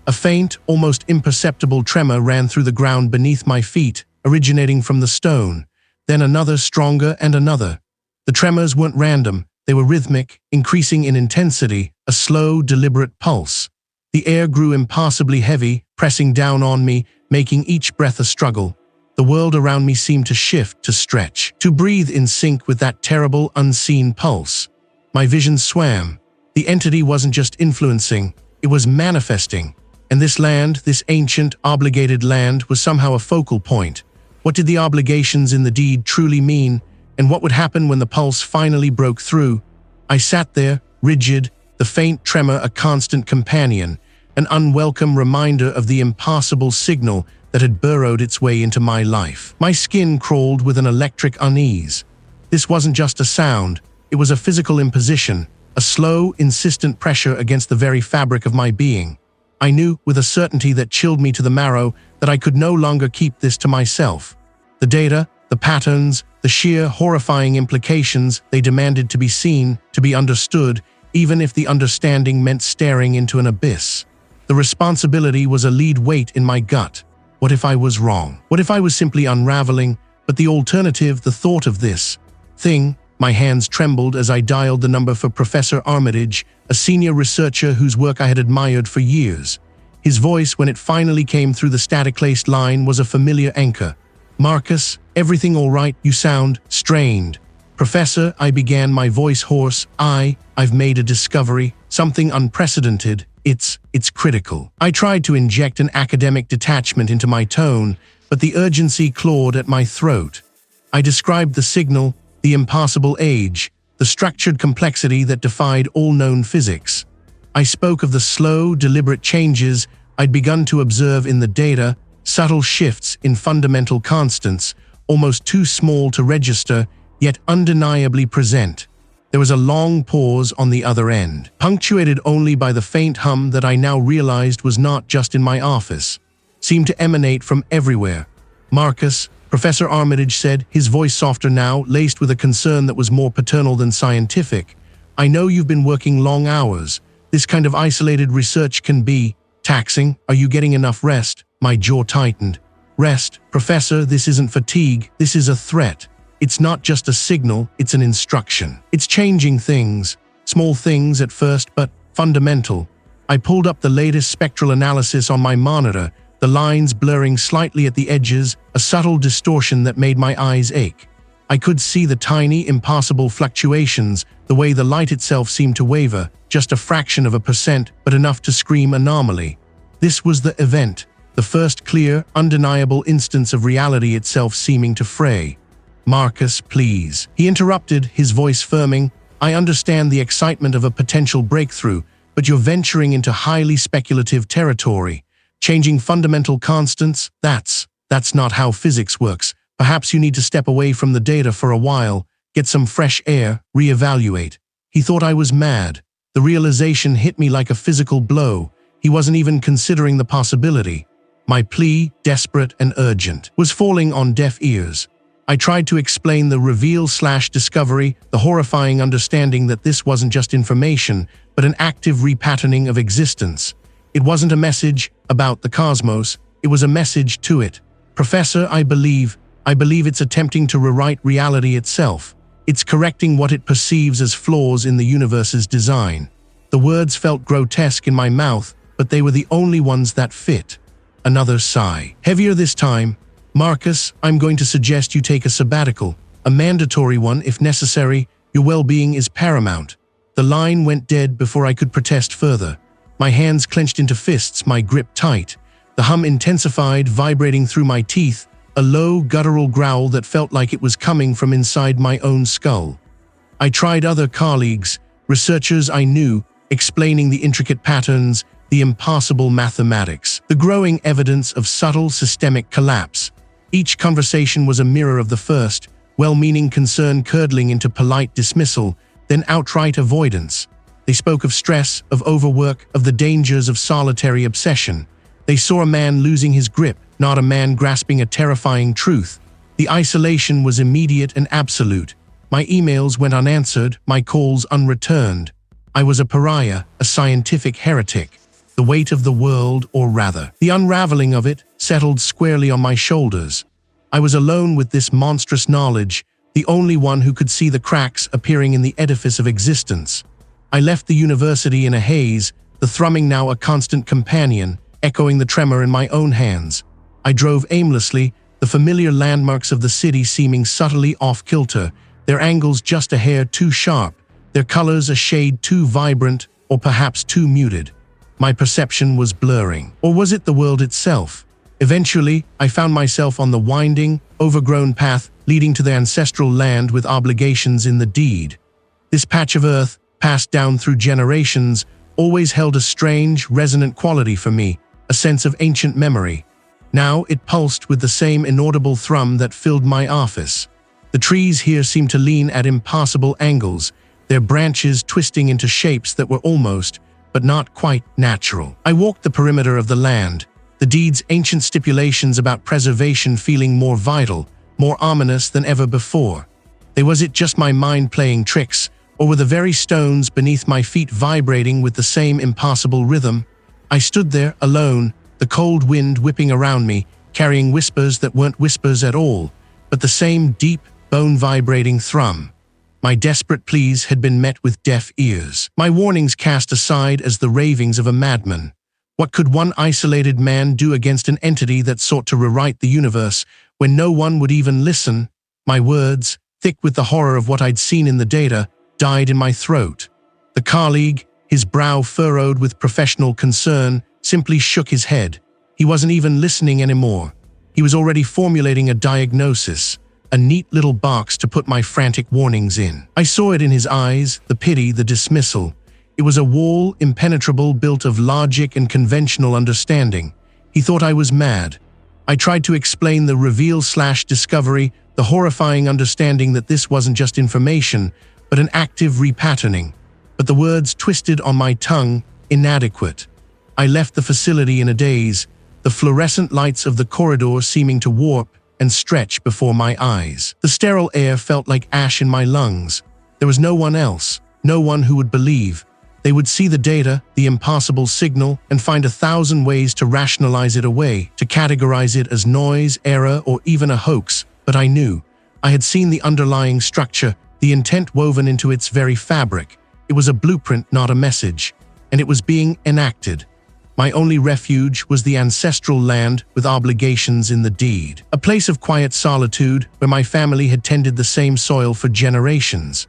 A faint, almost imperceptible tremor ran through the ground beneath my feet, originating from the stone. Then another, stronger, and another. The tremors weren't random, they were rhythmic, increasing in intensity, a slow, deliberate pulse. The air grew impossibly heavy, pressing down on me, making each breath a struggle. The world around me seemed to shift, to stretch, to breathe in sync with that terrible, unseen pulse. My vision swam. The entity wasn't just influencing, it was manifesting. And this land, this ancient, obligated land, was somehow a focal point. What did the obligations in the deed truly mean, and what would happen when the pulse finally broke through? I sat there, rigid, the faint tremor a constant companion, an unwelcome reminder of the impossible signal that had burrowed its way into my life. My skin crawled with an electric unease. This wasn't just a sound, it was a physical imposition, a slow, insistent pressure against the very fabric of my being. I knew, with a certainty that chilled me to the marrow, that I could no longer keep this to myself. The data, the patterns, the sheer horrifying implications, they demanded to be seen, to be understood, even if the understanding meant staring into an abyss. The responsibility was a lead weight in my gut. What if I was wrong? What if I was simply unraveling? But the alternative, the thought of this thing, my hands trembled as I dialed the number for Professor Armitage, a senior researcher whose work I had admired for years. His voice, when it finally came through the static-laced line, was a familiar anchor. "Marcus, everything all right? You sound strained." "Professor," I began, my voice hoarse, I've made a discovery, something unprecedented. It's critical." I tried to inject an academic detachment into my tone, but the urgency clawed at my throat. I described the signal, the impossible age, the structured complexity that defied all known physics. I spoke of the slow, deliberate changes I'd begun to observe in the data, subtle shifts in fundamental constants, almost too small to register, yet undeniably present. There was a long pause on the other end, punctuated only by the faint hum that I now realized was not just in my office, seemed to emanate from everywhere. "Marcus," Professor Armitage said, his voice softer now, laced with a concern that was more paternal than scientific. "I know you've been working long hours. This kind of isolated research can be taxing. Are you getting enough rest?" My jaw tightened. "Rest? Professor, this isn't fatigue. This is a threat. It's not just a signal, it's an instruction. It's changing things. Small things at first, but fundamental." I pulled up the latest spectral analysis on my monitor, the lines blurring slightly at the edges, a subtle distortion that made my eyes ache. I could see the tiny, impossible fluctuations, the way the light itself seemed to waver, just a fraction of a percent, but enough to scream anomaly. This was the event, the first clear, undeniable instance of reality itself seeming to fray. "Marcus, please," he interrupted, his voice firming. "I understand the excitement of a potential breakthrough, but you're venturing into highly speculative territory. Changing fundamental constants, that's not how physics works. Perhaps you need to step away from the data for a while, get some fresh air, reevaluate." He thought I was mad. The realization hit me like a physical blow. He wasn't even considering the possibility. My plea, desperate and urgent, was falling on deaf ears. I tried to explain the reveal/discovery, the horrifying understanding that this wasn't just information, but an active repatterning of existence. It wasn't a message about the cosmos, it was a message to it. "Professor, I believe it's attempting to rewrite reality itself. It's correcting what it perceives as flaws in the universe's design. The words felt grotesque in my mouth, but they were the only ones that fit. Another sigh. Heavier this time. Marcus, I'm going to suggest you take a sabbatical. A mandatory one if necessary. Your well-being is paramount. The line went dead before I could protest further. My hands clenched into fists, my grip tight. The hum intensified, vibrating through my teeth, a low, guttural growl that felt like it was coming from inside my own skull. I tried other colleagues, researchers I knew, explaining the intricate patterns, the impossible mathematics, the growing evidence of subtle systemic collapse. Each conversation was a mirror of the first, well-meaning concern curdling into polite dismissal, then outright avoidance. They spoke of stress, of overwork, of the dangers of solitary obsession. They saw a man losing his grip, not a man grasping a terrifying truth. The isolation was immediate and absolute. My emails went unanswered, my calls unreturned. I was a pariah, a scientific heretic. The weight of the world, or rather, the unraveling of it, settled squarely on my shoulders. I was alone with this monstrous knowledge, the only one who could see the cracks appearing in the edifice of existence. I left the university in a haze, the thrumming now a constant companion, echoing the tremor in my own hands. I drove aimlessly, the familiar landmarks of the city seeming subtly off-kilter, their angles just a hair too sharp, their colors a shade too vibrant, or perhaps too muted. My perception was blurring. Or was it the world itself? Eventually, I found myself on the winding, overgrown path leading to the ancestral land with obligations in the deed. This patch of earth, passed down through generations, always held a strange, resonant quality for me, a sense of ancient memory. Now it pulsed with the same inaudible thrum that filled my office. The trees here seemed to lean at impossible angles, their branches twisting into shapes that were almost, but not quite, natural. I walked the perimeter of the land, the deed's ancient stipulations about preservation feeling more vital, more ominous than ever before. Was it just my mind playing tricks, or were the very stones beneath my feet vibrating with the same impossible rhythm? I stood there, alone, the cold wind whipping around me, carrying whispers that weren't whispers at all, but the same deep, bone-vibrating thrum. My desperate pleas had been met with deaf ears. My warnings cast aside as the ravings of a madman. What could one isolated man do against an entity that sought to rewrite the universe when no one would even listen? My words, thick with the horror of what I'd seen in the data, died in my throat. The colleague, his brow furrowed with professional concern, simply shook his head. He wasn't even listening anymore. He was already formulating a diagnosis, a neat little box to put my frantic warnings in. I saw it in his eyes, the pity, the dismissal. It was a wall, impenetrable, built of logic and conventional understanding. He thought I was mad. I tried to explain the reveal/discovery, the horrifying understanding that this wasn't just information, but an active repatterning. But the words twisted on my tongue, inadequate. I left the facility in a daze, the fluorescent lights of the corridor seeming to warp and stretch before my eyes. The sterile air felt like ash in my lungs. There was no one else, no one who would believe. They would see the data, the impossible signal, and find 1,000 ways to rationalize it away, to categorize it as noise, error, or even a hoax. But I knew. I had seen the underlying structure, the intent woven into its very fabric. It was a blueprint, not a message, and it was being enacted. My only refuge was the ancestral land with obligations in the deed, a place of quiet solitude where my family had tended the same soil for generations.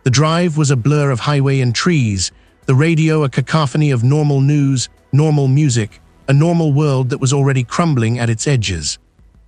The drive was a blur of highway and trees, the radio a cacophony of normal news, normal music, a normal world that was already crumbling at its edges.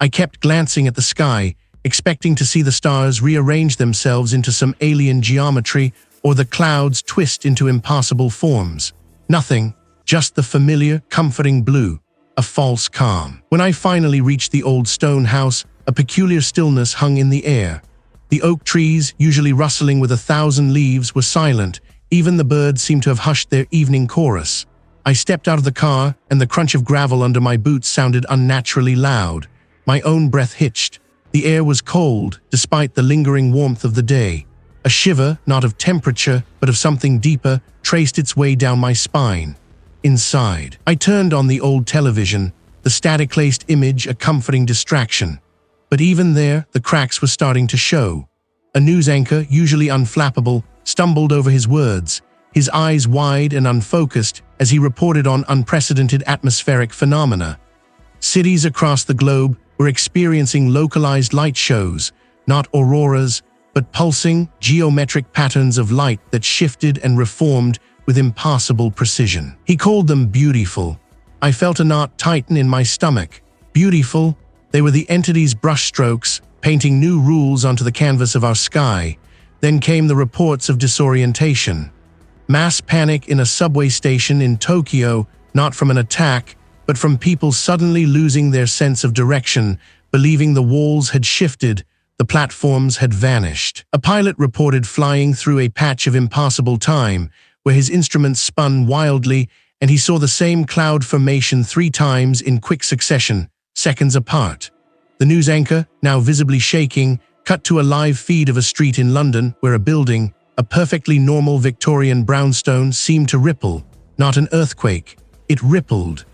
I kept glancing at the sky, expecting to see the stars rearrange themselves into some alien geometry or the clouds twist into impossible forms. Nothing. Just the familiar, comforting blue, a false calm. When I finally reached the old stone house, a peculiar stillness hung in the air. The oak trees, usually rustling with 1,000 leaves, were silent. Even the birds seemed to have hushed their evening chorus. I stepped out of the car, and the crunch of gravel under my boots sounded unnaturally loud. My own breath hitched. The air was cold, despite the lingering warmth of the day. A shiver, not of temperature, but of something deeper, traced its way down my spine. Inside, I turned on the old television, the static-laced image a comforting distraction. But even there, the cracks were starting to show. A news anchor, usually unflappable, stumbled over his words, his eyes wide and unfocused as he reported on unprecedented atmospheric phenomena. Cities across the globe were experiencing localized light shows, not auroras, but pulsing, geometric patterns of light that shifted and reformed with impossible precision. He called them beautiful. I felt a knot tighten in my stomach. Beautiful, they were the entity's brushstrokes, painting new rules onto the canvas of our sky. Then came the reports of disorientation. Mass panic in a subway station in Tokyo, not from an attack, but from people suddenly losing their sense of direction, believing the walls had shifted, the platforms had vanished. A pilot reported flying through a patch of impossible time, where his instruments spun wildly, and he saw the same cloud formation 3 times in quick succession, seconds apart. The news anchor, now visibly shaking, cut to a live feed of a street in London where a building, a perfectly normal Victorian brownstone, seemed to ripple. Not an earthquake. It rippled.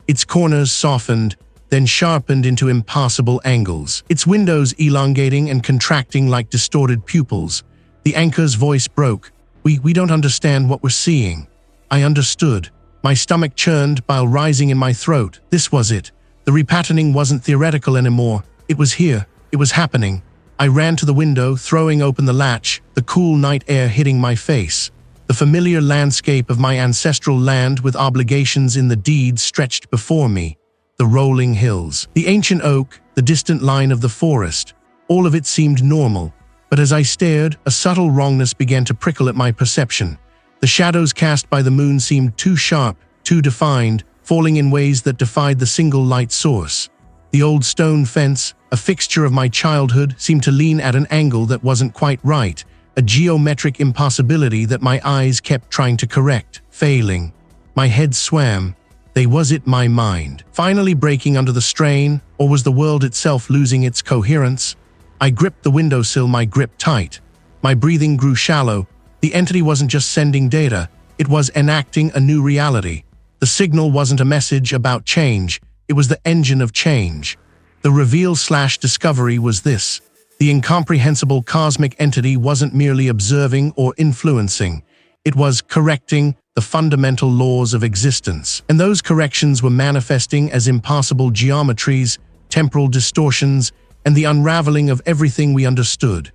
Its corners softened, then sharpened into impossible angles. Its windows elongating and contracting like distorted pupils. The anchor's voice broke. We don't understand what we're seeing. I understood. My stomach churned, bile rising in my throat. This was it. The repatterning wasn't theoretical anymore. It was here. It was happening. I ran to the window, throwing open the latch, the cool night air hitting my face. The familiar landscape of my ancestral land with obligations in the deed stretched before me. The rolling hills, the ancient oak, the distant line of the forest. All of it seemed normal. But as I stared, a subtle wrongness began to prickle at my perception. The shadows cast by the moon seemed too sharp, too defined, falling in ways that defied the single light source. The old stone fence, a fixture of my childhood, seemed to lean at an angle that wasn't quite right, a geometric impossibility that my eyes kept trying to correct, failing. My head swam. Was it my mind finally breaking under the strain, or was the world itself losing its coherence? I gripped the windowsill, my grip tight. My breathing grew shallow. The entity wasn't just sending data, it was enacting a new reality. The signal wasn't a message about change, it was the engine of change. The reveal/discovery was this. The incomprehensible cosmic entity wasn't merely observing or influencing. It was correcting the fundamental laws of existence. And those corrections were manifesting as impossible geometries, temporal distortions, and the unraveling of everything we understood.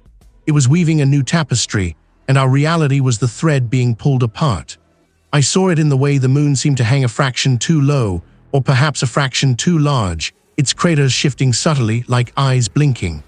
It was weaving a new tapestry, and our reality was the thread being pulled apart. I saw it in the way the moon seemed to hang a fraction too low, or perhaps a fraction too large, its craters shifting subtly like eyes blinking.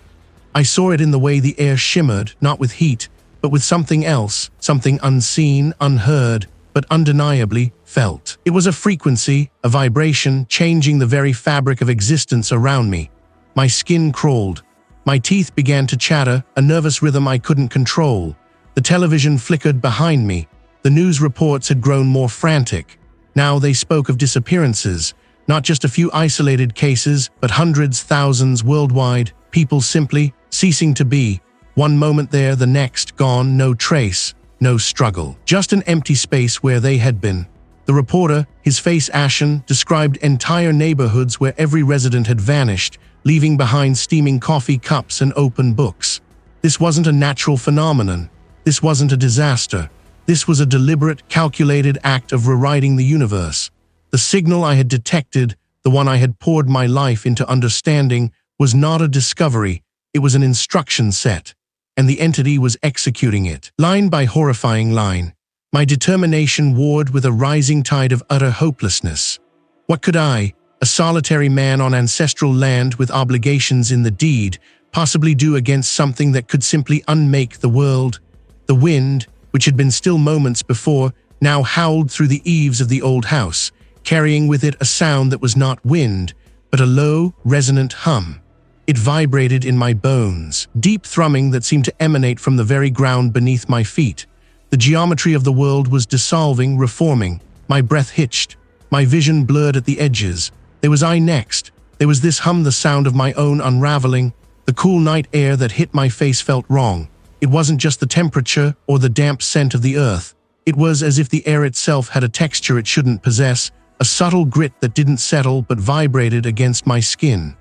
I saw it in the way the air shimmered, not with heat, but with something else, something unseen, unheard, but undeniably felt. It was a frequency, a vibration, changing the very fabric of existence around me. My skin crawled. My teeth began to chatter, a nervous rhythm I couldn't control. The television flickered behind me. The news reports had grown more frantic. Now they spoke of disappearances, not just a few isolated cases, but hundreds, thousands worldwide, people simply ceasing to be. One moment there, the next, gone, no trace, no struggle. Just an empty space where they had been. The reporter, his face ashen, described entire neighborhoods where every resident had vanished, leaving behind steaming coffee cups and open books. This wasn't a natural phenomenon. This wasn't a disaster. This was a deliberate, calculated act of rewriting the universe. The signal I had detected, the one I had poured my life into understanding, was not a discovery, it was an instruction set, and the entity was executing it, line by horrifying line. My determination warred with a rising tide of utter hopelessness. What could I, a solitary man on ancestral land with obligations in the deed, possibly do against something that could simply unmake the world? The wind, which had been still moments before, now howled through the eaves of the old house, carrying with it a sound that was not wind, but a low, resonant hum. It vibrated in my bones, deep thrumming that seemed to emanate from the very ground beneath my feet. The geometry of the world was dissolving, reforming. My breath hitched. My vision blurred at the edges. There was I next. There was this hum, the sound of my own unraveling. The cool night air that hit my face felt wrong. It wasn't just the temperature or the damp scent of the earth. It was as if the air itself had a texture it shouldn't possess, a subtle grit that didn't settle but vibrated against my skin.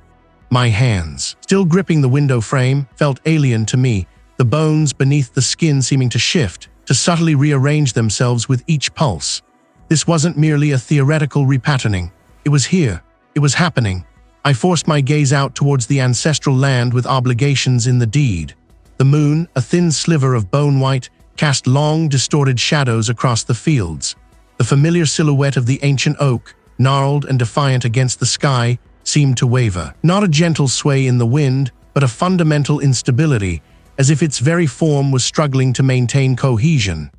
My hands, still gripping the window frame, felt alien to me. the bones beneath the skin seeming to shift, to subtly rearrange themselves with each pulse. This wasn't merely a theoretical repatterning. It was here. It was happening. I forced my gaze out towards the ancestral land with obligations in the deed. The moon, a thin sliver of bone white, cast long, distorted shadows across the fields. The familiar silhouette of the ancient oak, gnarled and defiant against the sky, seemed to waver. Not a gentle sway in the wind, but a fundamental instability, as if its very form was struggling to maintain cohesion.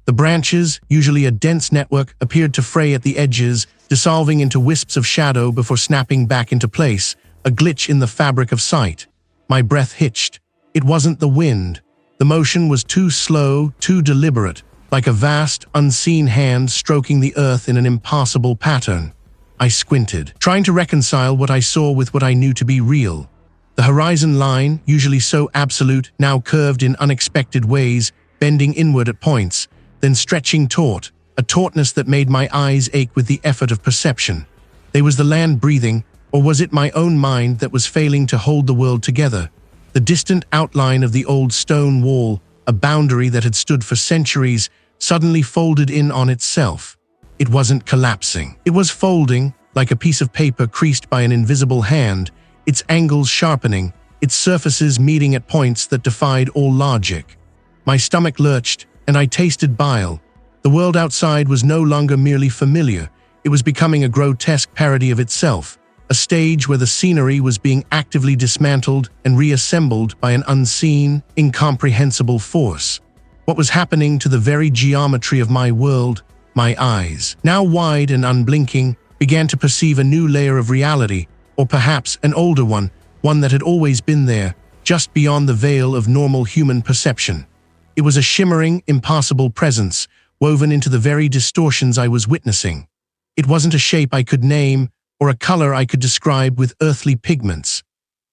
The branches, usually a dense network, appeared to fray at the edges, dissolving into wisps of shadow before snapping back into place, a glitch in the fabric of sight. My breath hitched. It wasn't the wind. The motion was too slow, too deliberate, like a vast, unseen hand stroking the earth in an impossible pattern. I squinted, trying to reconcile what I saw with what I knew to be real. The horizon line, usually so absolute, now curved in unexpected ways, bending inward at points, then stretching taut, a tautness that made my eyes ache with the effort of perception. Was the land breathing, or was it my own mind that was failing to hold the world together? The distant outline of the old stone wall, a boundary that had stood for centuries, suddenly folded in on itself. It wasn't collapsing. It was folding, like a piece of paper creased by an invisible hand, its angles sharpening, its surfaces meeting at points that defied all logic. My stomach lurched, and I tasted bile. The world outside was no longer merely familiar. It was becoming a grotesque parody of itself, a stage where the scenery was being actively dismantled and reassembled by an unseen, incomprehensible force. What was happening to the very geometry of my world? My eyes, now wide and unblinking, began to perceive a new layer of reality, or perhaps an older one that had always been there, just beyond the veil of normal human perception. It was a shimmering, impossible presence, woven into the very distortions I was witnessing. It wasn't a shape I could name, or a color I could describe with earthly pigments.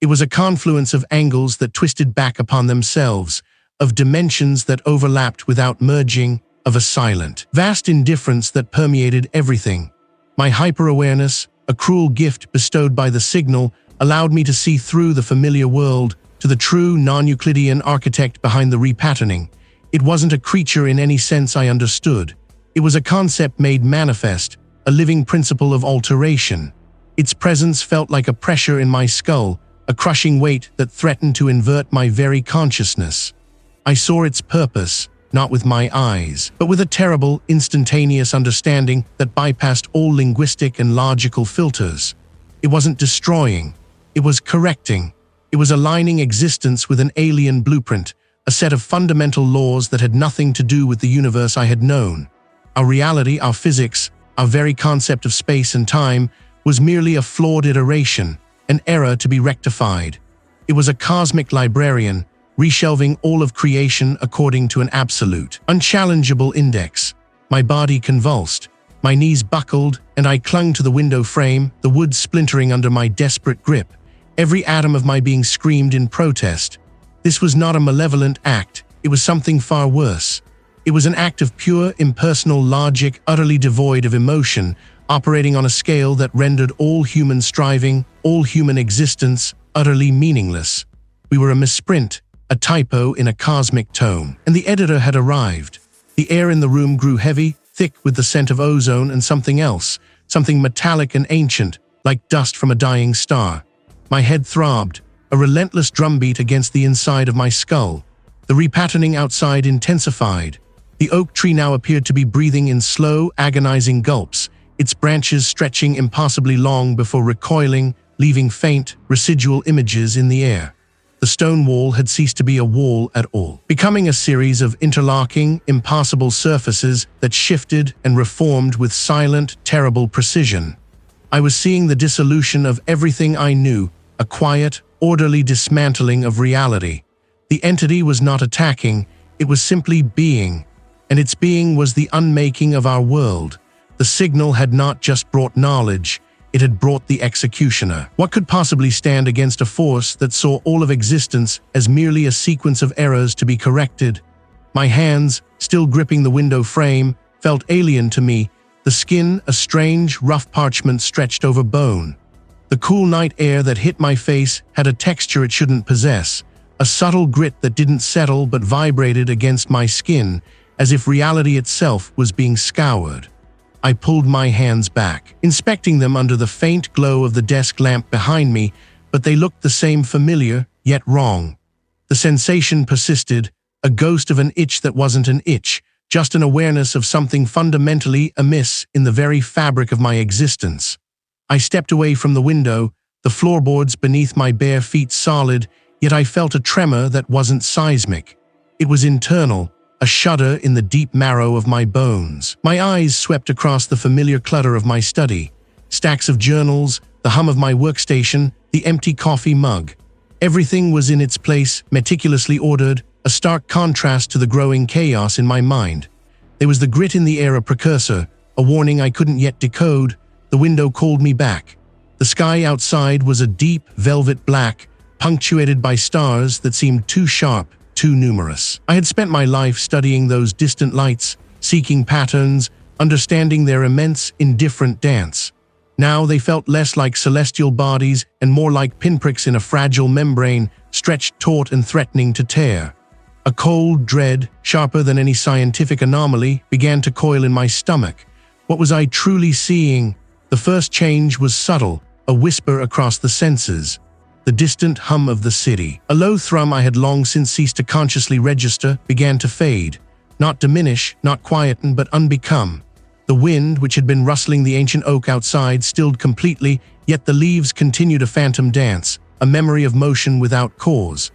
It was a confluence of angles that twisted back upon themselves, of dimensions that overlapped without merging, of a silent, vast indifference that permeated everything. My hyper-awareness, a cruel gift bestowed by the signal, allowed me to see through the familiar world to the true non-Euclidean architect behind the repatterning. It wasn't a creature in any sense I understood. It was a concept made manifest, a living principle of alteration. Its presence felt like a pressure in my skull, a crushing weight that threatened to invert my very consciousness. I saw its purpose, not with my eyes, but with a terrible, instantaneous understanding that bypassed all linguistic and logical filters. It wasn't destroying. It was correcting. It was aligning existence with an alien blueprint, a set of fundamental laws that had nothing to do with the universe I had known. Our reality, our physics, our very concept of space and time was merely a flawed iteration, an error to be rectified. It was a cosmic librarian, reshelving all of creation according to an absolute, unchallengeable index. My body convulsed, my knees buckled, and I clung to the window frame, the wood splintering under my desperate grip. Every atom of my being screamed in protest. This was not a malevolent act, it was something far worse. It was an act of pure, impersonal logic, utterly devoid of emotion, operating on a scale that rendered all human striving, all human existence, utterly meaningless. We were a misprint, a typo in a cosmic tome, and the editor had arrived. The air in the room grew heavy, thick with the scent of ozone and something else, something metallic and ancient, like dust from a dying star. My head throbbed, a relentless drumbeat against the inside of my skull. The repatterning outside intensified. The oak tree now appeared to be breathing in slow, agonizing gulps, its branches stretching impossibly long before recoiling, leaving faint, residual images in the air. The stone wall had ceased to be a wall at all, becoming a series of interlocking, impossible surfaces that shifted and reformed with silent, terrible precision. I was seeing the dissolution of everything I knew, a quiet, orderly dismantling of reality. The entity was not attacking, it was simply being, and its being was the unmaking of our world. The signal had not just brought knowledge, it had brought the executioner. What could possibly stand against a force that saw all of existence as merely a sequence of errors to be corrected? My hands, still gripping the window frame, felt alien to me, the skin a strange, rough parchment stretched over bone. The cool night air that hit my face had a texture it shouldn't possess, a subtle grit that didn't settle but vibrated against my skin, as if reality itself was being scoured. I pulled my hands back, inspecting them under the faint glow of the desk lamp behind me, but they looked the same, familiar, yet wrong. The sensation persisted, a ghost of an itch that wasn't an itch, just an awareness of something fundamentally amiss in the very fabric of my existence. I stepped away from the window, the floorboards beneath my bare feet solid, yet I felt a tremor that wasn't seismic. It was internal, a shudder in the deep marrow of my bones. My eyes swept across the familiar clutter of my study. Stacks of journals, the hum of my workstation, the empty coffee mug. Everything was in its place, meticulously ordered, a stark contrast to the growing chaos in my mind. There was the grit in the air, a precursor, a warning I couldn't yet decode. The window called me back. The sky outside was a deep, velvet black, punctuated by stars that seemed too sharp, too numerous. I had spent my life studying those distant lights, seeking patterns, understanding their immense, indifferent dance. Now they felt less like celestial bodies and more like pinpricks in a fragile membrane, stretched taut and threatening to tear. A cold dread, sharper than any scientific anomaly, began to coil in my stomach. What was I truly seeing? The first change was subtle, a whisper across the senses. The distant hum of the city, a low thrum I had long since ceased to consciously register, began to fade. Not diminish, not quieten, but unbecome. The wind, which had been rustling the ancient oak outside, stilled completely, yet the leaves continued a phantom dance, a memory of motion without cause.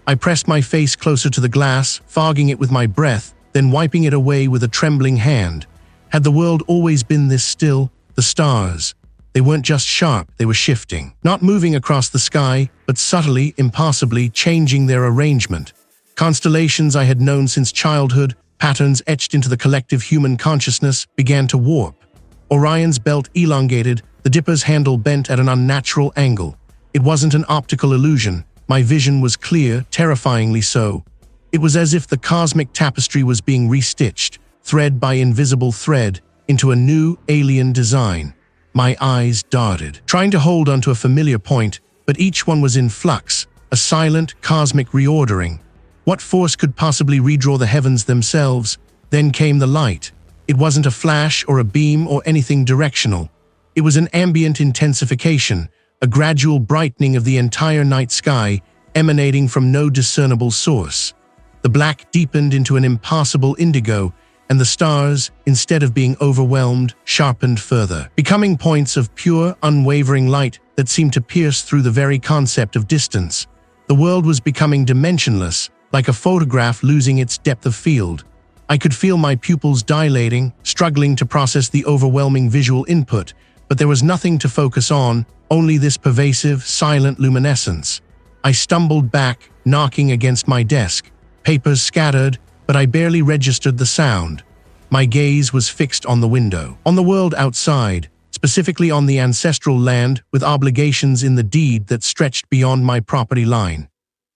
I pressed my face closer to the glass, fogging it with my breath, then wiping it away with a trembling hand. Had the world always been this still? The stars. They weren't just sharp, they were shifting. Not moving across the sky, but subtly, impossibly changing their arrangement. Constellations I had known since childhood, patterns etched into the collective human consciousness, began to warp. Orion's belt elongated, the Dipper's handle bent at an unnatural angle. It wasn't an optical illusion. My vision was clear, terrifyingly so. It was as if the cosmic tapestry was being restitched, thread by invisible thread, into a new, alien design. My eyes darted, trying to hold onto a familiar point, but each one was in flux, a silent, cosmic reordering. What force could possibly redraw the heavens themselves? Then came the light. It wasn't a flash or a beam or anything directional. It was an ambient intensification, a gradual brightening of the entire night sky, emanating from no discernible source. The black deepened into an impossible indigo, and the stars, instead of being overwhelmed, sharpened further, becoming points of pure, unwavering light that seemed to pierce through the very concept of distance. The world was becoming dimensionless, like a photograph losing its depth of field. I could feel my pupils dilating, struggling to process the overwhelming visual input, but there was nothing to focus on, only this pervasive, silent luminescence. I stumbled back, knocking against my desk. Papers scattered, but I barely registered the sound. My gaze was fixed on the window, on the world outside, specifically on the ancestral land with obligations in the deed that stretched beyond my property line.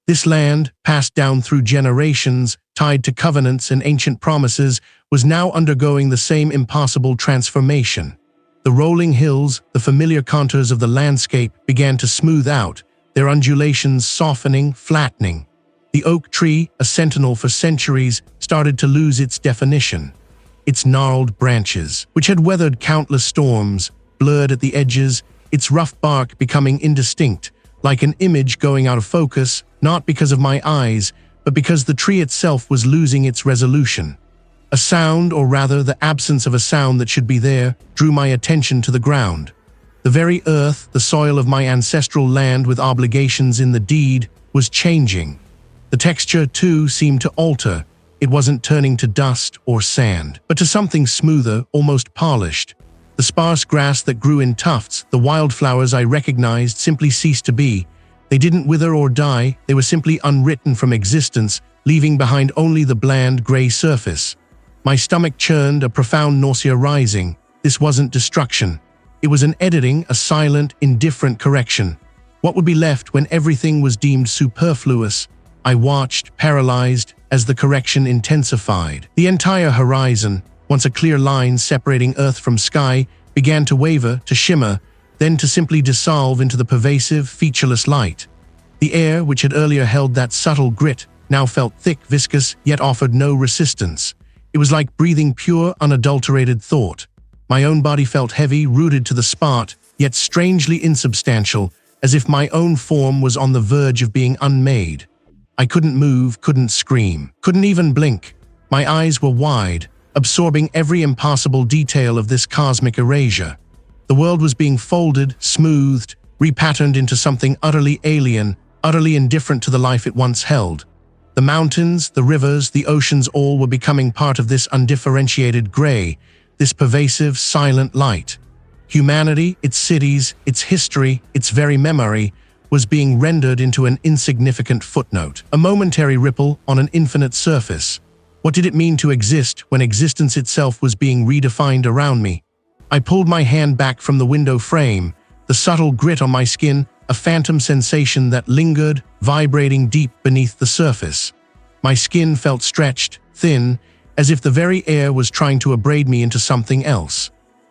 This land, passed down through generations, tied to covenants and ancient promises, was now undergoing the same impossible transformation. The rolling hills, the familiar contours of the landscape, began to smooth out, their undulations softening, flattening. The oak tree, a sentinel for centuries, started to lose its definition. Its gnarled branches, which had weathered countless storms, blurred at the edges, its rough bark becoming indistinct, like an image going out of focus, not because of my eyes, but because the tree itself was losing its resolution. A sound, or rather the absence of a sound that should be there, drew my attention to the ground. The very earth, the soil of my ancestral land with obligations in the deed, was changing. The texture, too, seemed to alter. It wasn't turning to dust or sand, but to something smoother, almost polished. The sparse grass that grew in tufts, the wildflowers I recognized, simply ceased to be. They didn't wither or die, they were simply unwritten from existence, leaving behind only the bland gray surface. My stomach churned, a profound nausea rising. This wasn't destruction. It was an editing, a silent, indifferent correction. What would be left when everything was deemed superfluous? I watched, paralyzed, as the correction intensified. The entire horizon, once a clear line separating earth from sky, began to waver, to shimmer, then to simply dissolve into the pervasive, featureless light. The air, which had earlier held that subtle grit, now felt thick, viscous, yet offered no resistance. It was like breathing pure, unadulterated thought. My own body felt heavy, rooted to the spot, yet strangely insubstantial, as if my own form was on the verge of being unmade. I couldn't move, couldn't scream, couldn't even blink. My eyes were wide, absorbing every impossible detail of this cosmic erasure. The world was being folded, smoothed, repatterned into something utterly alien, utterly indifferent to the life it once held. The mountains, the rivers, the oceans all were becoming part of this undifferentiated gray, this pervasive, silent light. Humanity, its cities, its history, its very memory, was being rendered into an insignificant footnote, a momentary ripple on an infinite surface. What did it mean to exist when existence itself was being redefined around me? I pulled my hand back from the window frame, the subtle grit on my skin, a phantom sensation that lingered, vibrating deep beneath the surface. My skin felt stretched, thin, as if the very air was trying to abrade me into something else.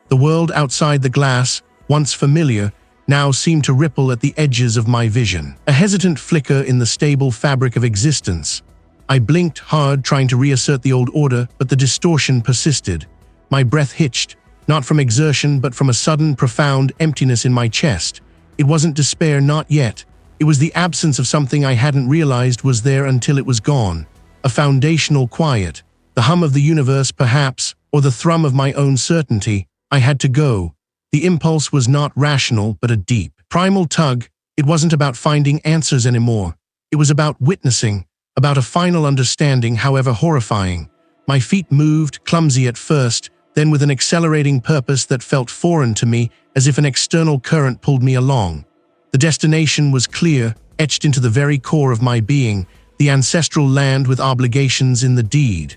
The world outside the glass, once familiar, now seemed to ripple at the edges of my vision, a hesitant flicker in the stable fabric of existence. I blinked hard, trying to reassert the old order, but the distortion persisted. My breath hitched, not from exertion but from a sudden, profound emptiness in my chest. It wasn't despair, not yet. It was the absence of something I hadn't realized was there until it was gone. A foundational quiet, the hum of the universe perhaps, or the thrum of my own certainty. I had to go. The impulse was not rational but a deep, primal tug. It wasn't about finding answers anymore. It was about witnessing, about a final understanding, however horrifying. My feet moved, clumsy at first, then with an accelerating purpose that felt foreign to me, as if an external current pulled me along. The destination was clear, etched into the very core of my being, the ancestral land with obligations in the deed.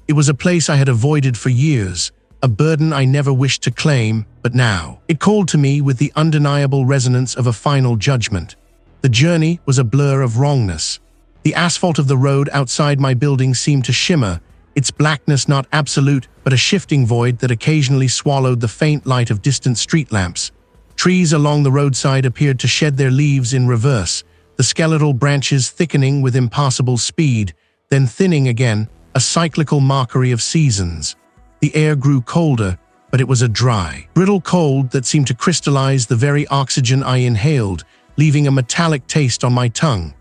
It was a place I had avoided for years, a burden I never wished to claim, but now it called to me with the undeniable resonance of a final judgment. The journey was a blur of wrongness. The asphalt of the road outside my building seemed to shimmer, its blackness not absolute, but a shifting void that occasionally swallowed the faint light of distant street lamps. Trees along the roadside appeared to shed their leaves in reverse, the skeletal branches thickening with impossible speed, then thinning again, a cyclical mockery of seasons. The air grew colder, but it was a dry, brittle cold that seemed to crystallize the very oxygen I inhaled, leaving a metallic taste on my tongue.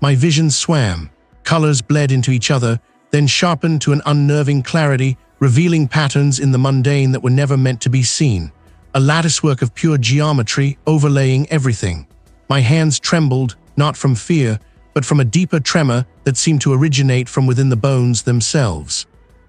My vision swam. Colors bled into each other, then sharpened to an unnerving clarity, revealing patterns in the mundane that were never meant to be seen. A latticework of pure geometry overlaying everything. My hands trembled, not from fear, but from a deeper tremor that seemed to originate from within the bones themselves.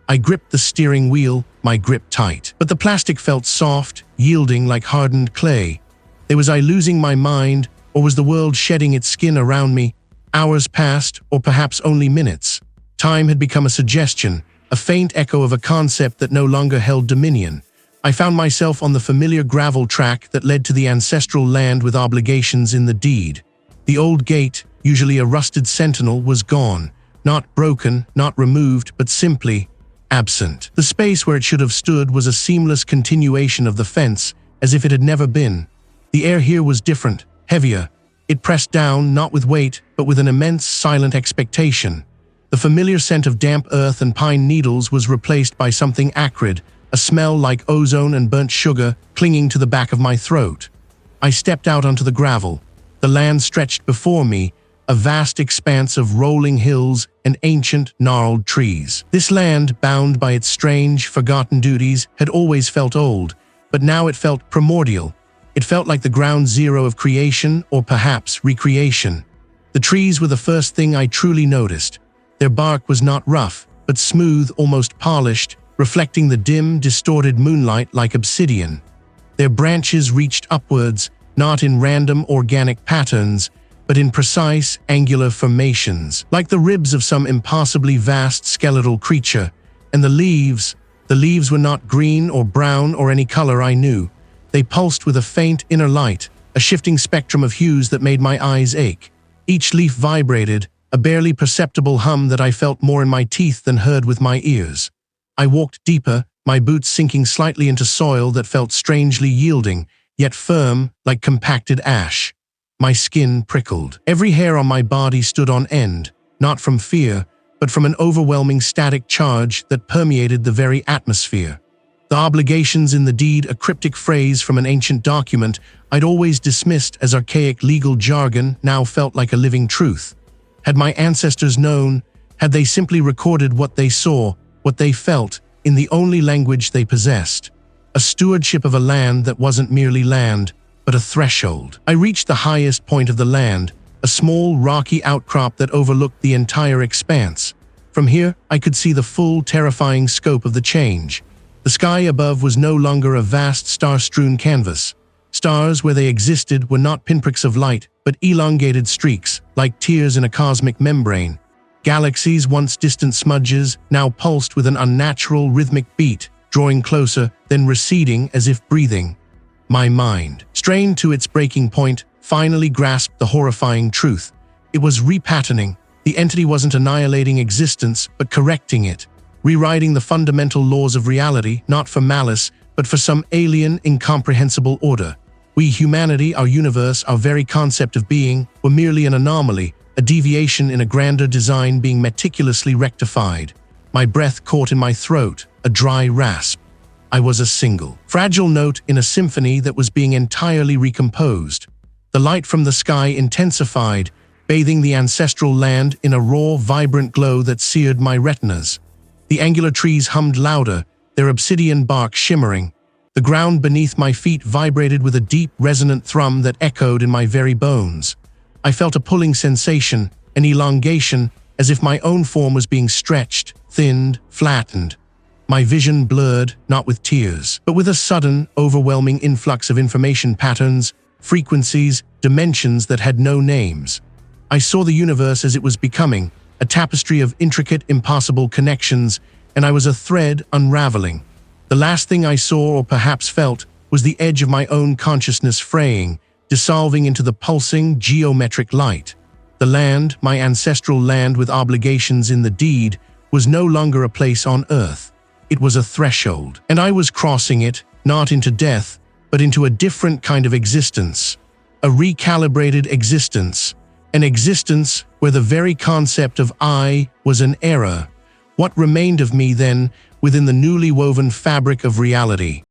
I gripped the steering wheel, my grip tight, but the plastic felt soft, yielding like hardened clay. Was I losing my mind, or was the world shedding its skin around me? Hours passed, or perhaps only minutes. Time had become a suggestion, a faint echo of a concept that no longer held dominion. I found myself on the familiar gravel track that led to the ancestral land with obligations in the deed. The old gate, usually a rusted sentinel, was gone, not broken, not removed, but simply absent. The space where it should have stood was a seamless continuation of the fence, as if it had never been. The air here was different, heavier. It pressed down, not with weight, but with an immense, silent expectation. The familiar scent of damp earth and pine needles was replaced by something acrid, a smell like ozone and burnt sugar clinging to the back of my throat. I stepped out onto the gravel. The land stretched before me, a vast expanse of rolling hills and ancient, gnarled trees. This land, bound by its strange, forgotten duties, had always felt old, but now it felt primordial. It felt like the ground zero of creation, or perhaps recreation. The trees were the first thing I truly noticed. Their bark was not rough, but smooth, almost polished, reflecting the dim, distorted moonlight like obsidian. Their branches reached upwards, not in random organic patterns, but in precise, angular formations, like the ribs of some impossibly vast skeletal creature. And the leaves were not green or brown or any color I knew. They pulsed with a faint inner light, a shifting spectrum of hues that made my eyes ache. Each leaf vibrated, a barely perceptible hum that I felt more in my teeth than heard with my ears. I walked deeper, my boots sinking slightly into soil that felt strangely yielding, yet firm, like compacted ash. My skin prickled. Every hair on my body stood on end, not from fear, but from an overwhelming static charge that permeated the very atmosphere. The obligations in the deed, a cryptic phrase from an ancient document I'd always dismissed as archaic legal jargon, now felt like a living truth. Had my ancestors known, had they simply recorded what they saw, what they felt, in the only language they possessed? A stewardship of a land that wasn't merely land, but a threshold. I reached the highest point of the land, a small rocky outcrop that overlooked the entire expanse. From here, I could see the full, terrifying scope of the change. The sky above was no longer a vast star-strewn canvas. Stars, where they existed, were not pinpricks of light, but elongated streaks, like tears in a cosmic membrane. Galaxies, once distant smudges, now pulsed with an unnatural, rhythmic beat, drawing closer, then receding as if breathing. My mind, strained to its breaking point, finally grasped the horrifying truth. It was repatterning. The entity wasn't annihilating existence, but correcting it, rewriting the fundamental laws of reality, not for malice, but for some alien, incomprehensible order. We, humanity, our universe, our very concept of being, were merely an anomaly, a deviation in a grander design being meticulously rectified. My breath caught in my throat, a dry rasp. I was a single, fragile note in a symphony that was being entirely recomposed. The light from the sky intensified, bathing the ancestral land in a raw, vibrant glow that seared my retinas. The angular trees hummed louder, their obsidian bark shimmering. The ground beneath my feet vibrated with a deep, resonant thrum that echoed in my very bones. I felt a pulling sensation, an elongation, as if my own form was being stretched, thinned, flattened. My vision blurred, not with tears, but with a sudden, overwhelming influx of information patterns, frequencies, dimensions that had no names. I saw the universe as it was becoming, a tapestry of intricate, impossible connections, and I was a thread unraveling. The last thing I saw, or perhaps felt, was the edge of my own consciousness fraying, dissolving into the pulsing, geometric light. The land, my ancestral land with obligations in the deed, was no longer a place on earth. It was a threshold, and I was crossing it, not into death, but into a different kind of existence. A recalibrated existence. An existence where the very concept of I was an error. What remained of me then, within the newly woven fabric of reality?